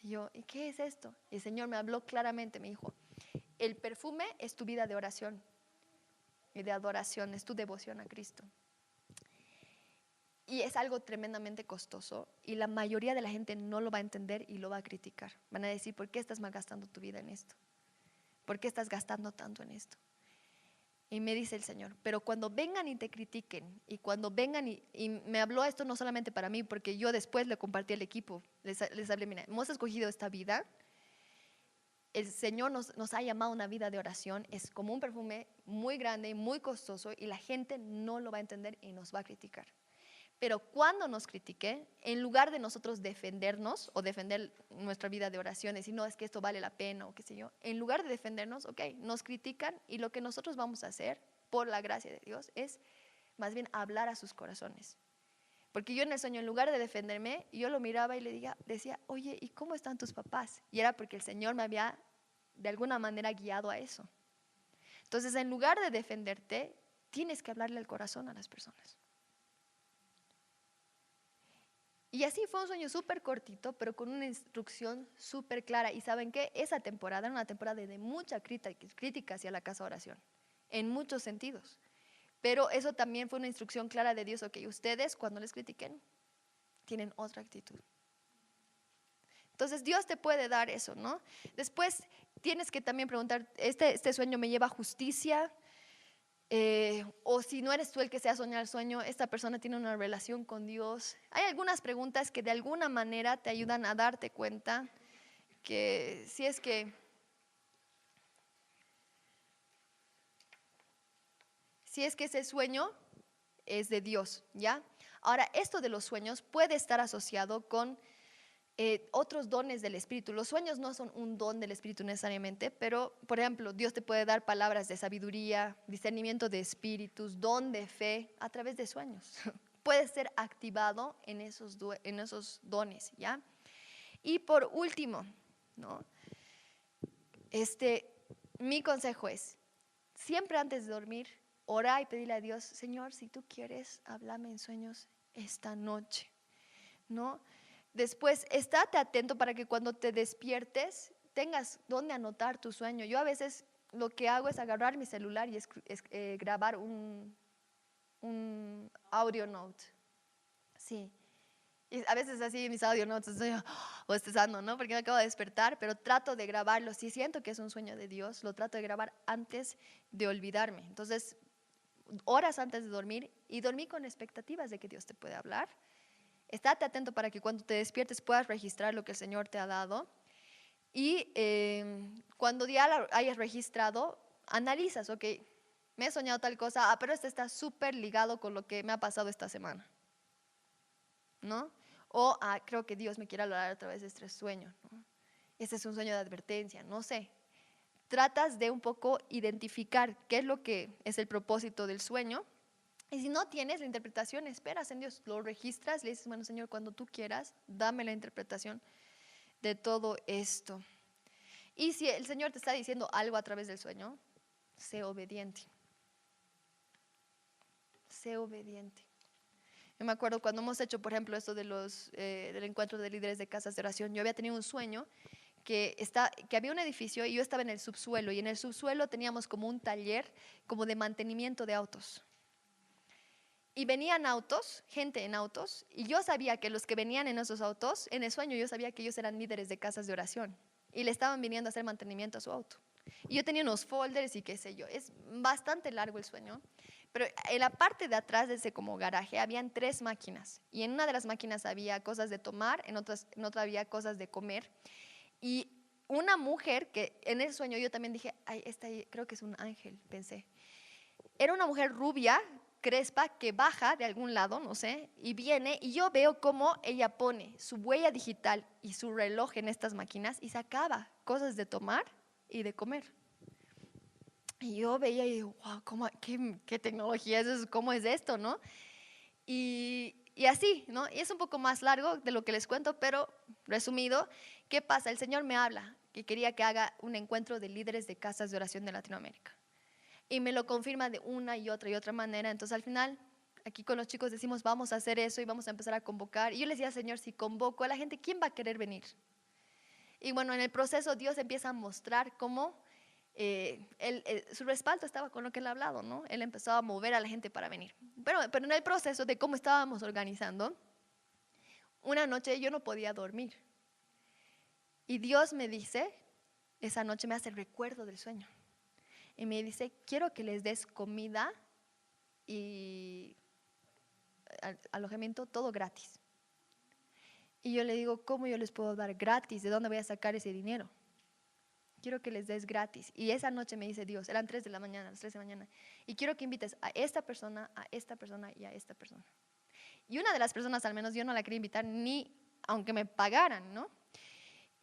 Y yo, ¿y qué es esto? Y el Señor me habló claramente, me dijo, el perfume es tu vida de oración y de adoración, es tu devoción a Cristo. Y es algo tremendamente costoso y la mayoría de la gente no lo va a entender y lo va a criticar. Van a decir, ¿por qué estás malgastando tu vida en esto? ¿Por qué estás gastando tanto en esto? Y me dice el Señor, pero cuando vengan y te critiquen, y cuando vengan y me habló esto no solamente para mí, porque yo después le compartí al equipo, les hablé, mira, hemos escogido esta vida, el Señor nos ha llamado a una vida de oración, es como un perfume muy grande y muy costoso, y la gente no lo va a entender y nos va a criticar. Pero cuando nos critique, en lugar de nosotros defendernos o defender nuestra vida de oración, decir, no, es que esto vale la pena o qué sé yo, en lugar de defendernos, ok, nos critican y lo que nosotros vamos a hacer, por la gracia de Dios, es más bien hablar a sus corazones. Porque yo en el sueño, en lugar de defenderme, yo lo miraba y le decía, oye, ¿y cómo están tus papás? Y era porque el Señor me había de alguna manera guiado a eso. Entonces, en lugar de defenderte, tienes que hablarle al corazón a las personas. Y así fue un sueño súper cortito, pero con una instrucción súper clara. Y ¿saben qué? Esa temporada era una temporada de mucha crítica hacia la casa de oración, en muchos sentidos. Pero eso también fue una instrucción clara de Dios, ok, ustedes cuando les critiquen, tienen otra actitud. Entonces Dios te puede dar eso, ¿no? Después tienes que también preguntar, ¿este sueño me lleva a justicia? O si no eres tú el que sea soñar el sueño, esta persona tiene una relación con Dios. Hay algunas preguntas que de alguna manera te ayudan a darte cuenta que si es que ese sueño es de Dios, ¿ya? Ahora, esto de los sueños puede estar asociado con otros dones del Espíritu. Los sueños no son un don del Espíritu necesariamente, pero, por ejemplo, Dios te puede dar palabras de sabiduría, discernimiento de espíritus, don de fe a través de sueños. Puede ser activado en esos dones, ¿ya? Y por último, ¿no? Mi consejo es, siempre antes de dormir, ora y pedirle a Dios, Señor, si tú quieres, háblame en sueños esta noche, ¿no? Después, estate atento para que cuando te despiertes tengas dónde anotar tu sueño. Yo a veces lo que hago es agarrar mi celular y grabar un audio note. Sí. Y a veces así mis audio notes estoy bostezando, ¿no? Porque me acabo de despertar, pero trato de grabarlo. Si siento que es un sueño de Dios, lo trato de grabar antes de olvidarme. Entonces, horas antes de dormir y dormir con expectativas de que Dios te puede hablar. Estate atento para que cuando te despiertes puedas registrar lo que el Señor te ha dado. Y cuando ya lo hayas registrado, analizas, ok, me he soñado tal cosa, pero este está súper ligado con lo que me ha pasado esta semana, ¿no? O creo que Dios me quiere hablar a través de este sueño, ¿no? Este es un sueño de advertencia, no sé. Tratas de un poco identificar qué es lo que es el propósito del sueño. Y si no tienes la interpretación, esperas en Dios, lo registras, le dices, bueno, Señor, cuando tú quieras, dame la interpretación de todo esto. Y si el Señor te está diciendo algo a través del sueño, sé obediente. Sé obediente. Yo me acuerdo cuando hemos hecho, por ejemplo, esto del encuentro de líderes de casas de oración, yo había tenido un sueño que había un edificio y yo estaba en el subsuelo, y en el subsuelo teníamos como un taller como de mantenimiento de autos. Y venían autos, gente en autos, y yo sabía que los que venían en esos autos, en el sueño yo sabía que ellos eran líderes de casas de oración y le estaban viniendo a hacer mantenimiento a su auto. Y yo tenía unos folders y qué sé yo, es bastante largo el sueño, pero en la parte de atrás de ese como garaje habían 3 máquinas, y en una de las máquinas había cosas de tomar, en otra había cosas de comer, y una mujer que en el sueño yo también dije, ay, esta creo que es un ángel, pensé. Era una mujer rubia, crespa, que baja de algún lado, no sé, y viene, y yo veo cómo ella pone su huella digital y su reloj en estas máquinas y sacaba cosas de tomar y de comer. Y yo veía y digo, wow, ¿qué tecnología es eso? ¿Cómo es esto, no? Y así, ¿no? Y es un poco más largo de lo que les cuento, pero resumido, ¿qué pasa? El Señor me habla que quería que haga un encuentro de líderes de casas de oración de Latinoamérica. Y me lo confirma de una y otra manera. Entonces al final, aquí con los chicos decimos, vamos a hacer eso y vamos a empezar a convocar. Y yo les decía, Señor, si convoco a la gente, ¿quién va a querer venir? Y bueno, en el proceso Dios empieza a mostrar cómo su respaldo estaba con lo que él ha hablado, ¿no? Él empezó a mover a la gente para venir. Pero en el proceso de cómo estábamos organizando, una noche yo no podía dormir. Y Dios me dice, esa noche me hace el recuerdo del sueño. Y me dice, quiero que les des comida y alojamiento, todo gratis. Y yo le digo, ¿cómo yo les puedo dar gratis? ¿De dónde voy a sacar ese dinero? Quiero que les des gratis. Y esa noche me dice Dios, eran 3 de la mañana, las 3 de la mañana, y quiero que invites a esta persona y a esta persona. Y una de las personas, al menos yo no la quería invitar ni aunque me pagaran, ¿no?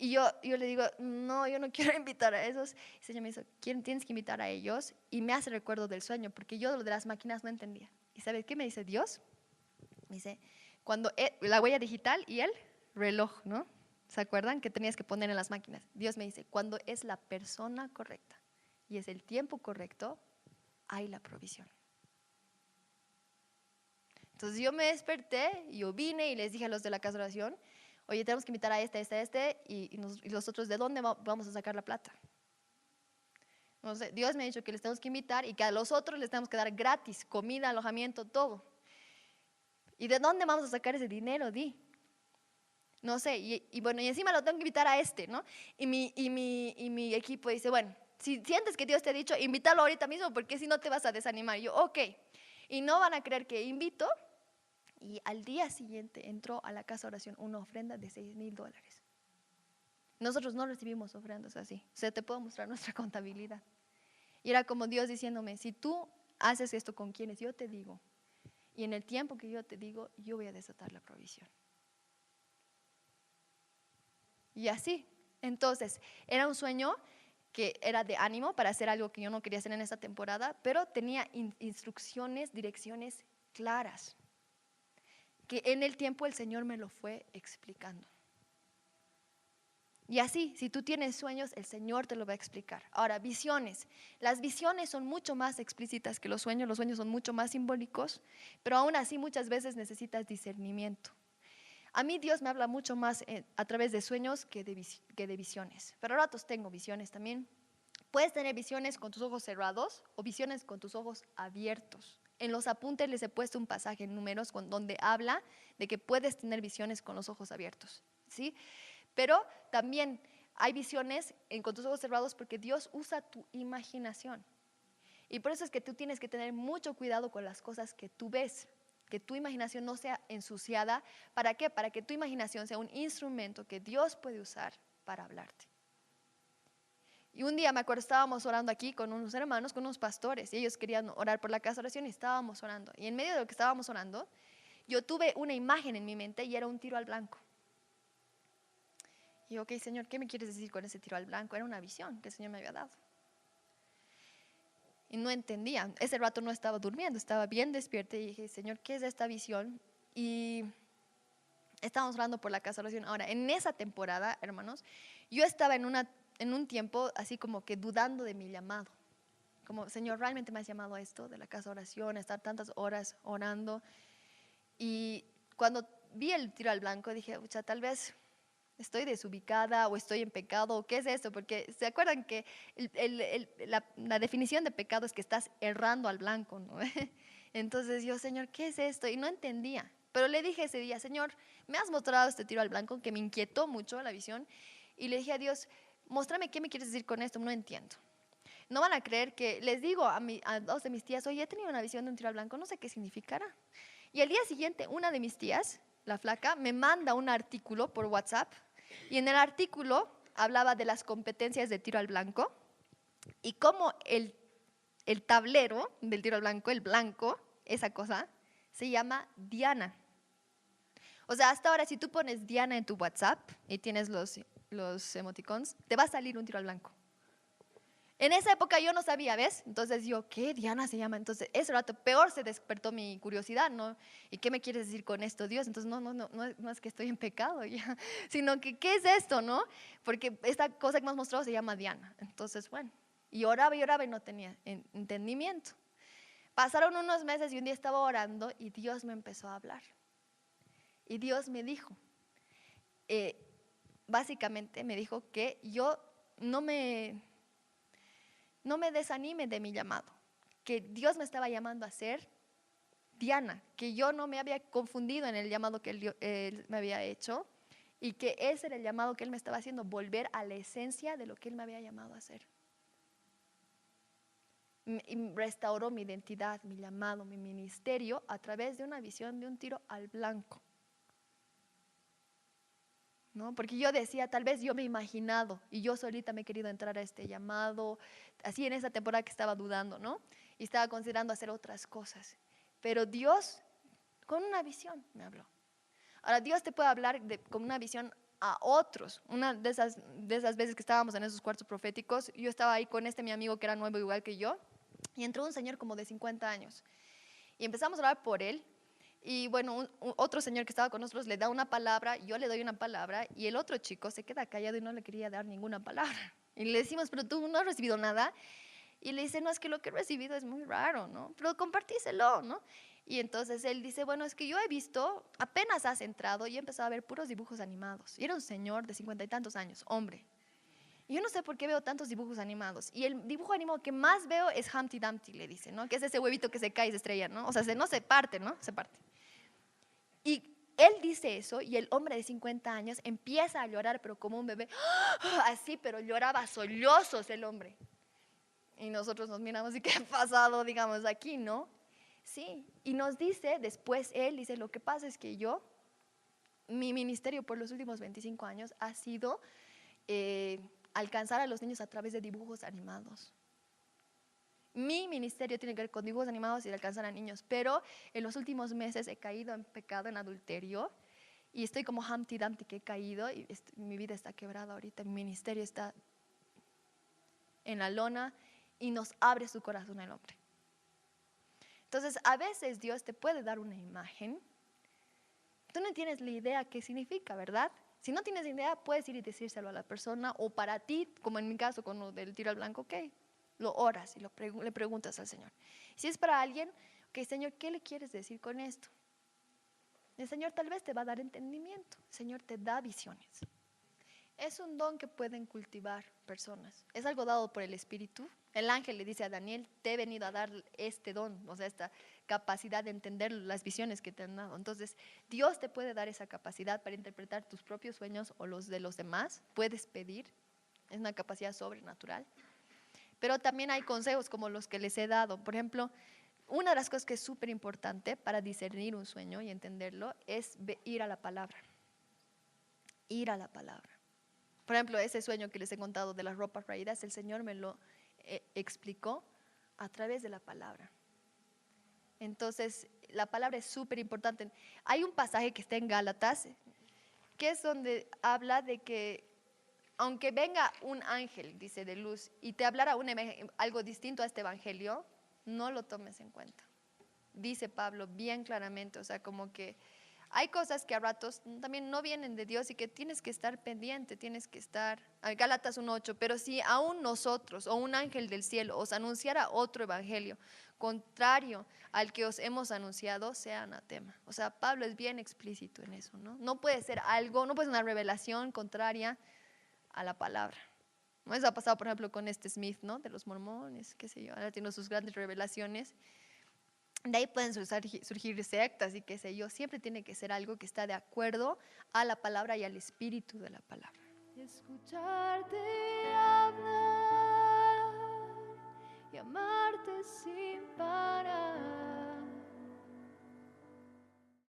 Y yo le digo, no, yo no quiero invitar a esos. Y el Señor me dice, tienes que invitar a ellos. Y me hace recuerdo del sueño, porque yo lo de las máquinas no entendía. ¿Y sabes qué me dice Dios? Me dice, cuando la huella digital y el reloj, ¿no? ¿Se acuerdan que tenías que poner en las máquinas? Dios me dice, cuando es la persona correcta y es el tiempo correcto, hay la provisión. Entonces yo me desperté, yo vine y les dije a los de la casa de oración, oye, tenemos que invitar a y los otros, ¿de dónde vamos a sacar la plata? No sé, Dios me ha dicho que les tenemos que invitar y que a los otros les tenemos que dar gratis, comida, alojamiento, todo. ¿Y de dónde vamos a sacar ese dinero? No sé, y bueno, y encima lo tengo que invitar a ¿no? Y mi equipo dice, bueno, si sientes que Dios te ha dicho, invítalo ahorita mismo, porque si no te vas a desanimar. Y yo, ok. Y no van a creer que invito. Y al día siguiente entró a la casa de oración una ofrenda de $6,000. Nosotros no recibimos ofrendas así. O sea, te puedo mostrar nuestra contabilidad. Y era como Dios diciéndome, si tú haces esto con quienes yo te digo, y en el tiempo que yo te digo, yo voy a desatar la provisión. Y así, entonces, era un sueño que era de ánimo para hacer algo que yo no quería hacer en esta temporada, pero tenía instrucciones, direcciones claras, que en el tiempo el Señor me lo fue explicando. Y así, si tú tienes sueños, el Señor te lo va a explicar. Ahora, visiones. Las visiones son mucho más explícitas que los sueños son mucho más simbólicos, pero aún así muchas veces necesitas discernimiento. A mí Dios me habla mucho más a través de sueños que de visiones, pero a ratos tengo visiones también. Puedes tener visiones con tus ojos cerrados o visiones con tus ojos abiertos. En los apuntes les he puesto un pasaje en Números donde habla de que puedes tener visiones con los ojos abiertos, ¿sí? Pero también hay visiones con tus ojos cerrados porque Dios usa tu imaginación. Y por eso es que tú tienes que tener mucho cuidado con las cosas que tú ves, que tu imaginación no sea ensuciada. ¿Para qué? Para que tu imaginación sea un instrumento que Dios puede usar para hablarte. Y un día me acuerdo, estábamos orando aquí con unos hermanos, con unos pastores, y ellos querían orar por la casa de oración y estábamos orando. Y en medio de lo que estábamos orando, yo tuve una imagen en mi mente y era un tiro al blanco. Y yo, ok, Señor, ¿qué me quieres decir con ese tiro al blanco? Era una visión que el Señor me había dado. Y no entendía. Ese rato no estaba durmiendo, estaba bien despierta y dije, Señor, ¿qué es esta visión? Y estábamos orando por la casa de oración. Ahora, en esa temporada, hermanos, yo estaba en un tiempo así como que dudando de mi llamado. Como, Señor, ¿realmente me has llamado a esto de la casa de oración, estar tantas horas orando? Y cuando vi el tiro al blanco dije, tal vez estoy desubicada o estoy en pecado, o qué es esto, porque se acuerdan que la definición de pecado es que estás errando al blanco, ¿no? Entonces yo, Señor, ¿qué es esto? Y no entendía, pero le dije ese día, Señor, me has mostrado este tiro al blanco que me inquietó mucho la visión, y le dije a Dios, muéstrame qué me quieres decir con esto, no entiendo. No van a creer que les digo a dos de mis tías, oye, he tenido una visión de un tiro al blanco, no sé qué significará. Y al día siguiente, una de mis tías, la flaca, me manda un artículo por WhatsApp y en el artículo hablaba de las competencias de tiro al blanco y cómo el tablero del tiro al blanco, el blanco, esa cosa, se llama Diana. O sea, hasta ahora si tú pones Diana en tu WhatsApp y tienes los emoticons, te va a salir un tiro al blanco. En esa época yo no sabía, ¿ves? Entonces yo, ¿qué? Diana se llama. Entonces ese rato peor se despertó mi curiosidad, ¿no? ¿Y qué me quieres decir con esto, Dios? Entonces no es que estoy en pecado ya, sino que ¿qué es esto, no? Porque esta cosa que me has mostrado se llama Diana. Entonces, bueno, y oraba y no tenía entendimiento. Pasaron unos meses y un día estaba orando y Dios me empezó a hablar. Y Dios me dijo, básicamente me dijo que yo no me desanime de mi llamado, que Dios me estaba llamando a ser Diana, que yo no me había confundido en el llamado que él me había hecho y que ese era el llamado que Él me estaba haciendo, volver a la esencia de lo que Él me había llamado a hacer. Y restauró mi identidad, mi llamado, mi ministerio a través de una visión de un tiro al blanco. ¿No? Porque yo decía, tal vez yo me he imaginado y yo solita me he querido entrar a este llamado, así en esa temporada que estaba dudando, ¿no? Y estaba considerando hacer otras cosas. Pero Dios, con una visión, me habló. Ahora, Dios te puede hablar con una visión a otros. Una de esas veces que estábamos en esos cuartos proféticos, yo estaba ahí con mi amigo que era nuevo igual que yo, y entró un señor como de 50 años. Y empezamos a orar por él. Y bueno, otro señor que estaba con nosotros le da una palabra, yo le doy una palabra y el otro chico se queda callado y no le quería dar ninguna palabra. Y le decimos, pero tú no has recibido nada. Y le dice, no, es que lo que he recibido es muy raro, ¿no? Pero compartíselo, ¿no? Y entonces él dice, bueno, es que yo he visto, apenas has entrado y he empezado a ver puros dibujos animados. Y era un señor de 50 y tantos años, hombre. Y yo no sé por qué veo tantos dibujos animados. Y el dibujo animado que más veo es Humpty Dumpty, le dice, ¿no? Que es ese huevito que se cae y se estrella, ¿no? O sea, no se parte, ¿no? Se parte. Y él dice eso y el hombre de 50 años empieza a llorar, pero como un bebé, así, pero lloraba sollozos el hombre. Y nosotros nos miramos y ¿qué ha pasado, digamos, aquí, no? Sí, y nos dice, después él dice, lo que pasa es que mi ministerio por los últimos 25 años ha sido alcanzar a los niños a través de dibujos animados. Mi ministerio tiene que ver con dibujos animados y de alcanzar a niños, pero en los últimos meses he caído en pecado, en adulterio, y estoy como Humpty Dumpty que he caído, y mi vida está quebrada ahorita, mi ministerio está en la lona, y nos abre su corazón el hombre. Entonces, a veces Dios te puede dar una imagen, tú no tienes la idea qué significa, ¿verdad? Si no tienes idea, puedes ir y decírselo a la persona, o para ti, como en mi caso con lo del tiro al blanco, ok, lo oras y le preguntas al Señor. Si es para alguien, ok, Señor, ¿qué le quieres decir con esto? El Señor tal vez te va a dar entendimiento, el Señor te da visiones. Es un don que pueden cultivar personas, es algo dado por el Espíritu. El ángel le dice a Daniel, te he venido a dar este don, o sea, esta capacidad de entender las visiones que te han dado. Entonces, Dios te puede dar esa capacidad para interpretar tus propios sueños o los de los demás, puedes pedir, es una capacidad sobrenatural. Pero también hay consejos como los que les he dado. Por ejemplo, una de las cosas que es súper importante para discernir un sueño y entenderlo es ir a la palabra. Ir a la palabra. Por ejemplo, ese sueño que les he contado de las ropas raídas, el Señor me lo explicó a través de la palabra. Entonces, la palabra es súper importante. Hay un pasaje que está en Gálatas, que es donde habla de que aunque venga un ángel, dice, de luz, y te hablara algo distinto a este evangelio, no lo tomes en cuenta. Dice Pablo bien claramente, o sea, como que hay cosas que a ratos también no vienen de Dios y que tienes que estar pendiente, tienes que estar, Gálatas 1:8, pero si aún nosotros o un ángel del cielo os anunciara otro evangelio contrario al que os hemos anunciado, sea anatema. O sea, Pablo es bien explícito en eso, ¿no? No puede ser algo, no puede ser una revelación contraria a la palabra. ¿No? Eso ha pasado, por ejemplo, con este Smith, ¿no? De los mormones, qué sé yo, ahora tiene sus grandes revelaciones. De ahí pueden surgir sectas y qué sé yo. Siempre tiene que ser algo que está de acuerdo a la palabra y al espíritu de la palabra. Escucharte hablar.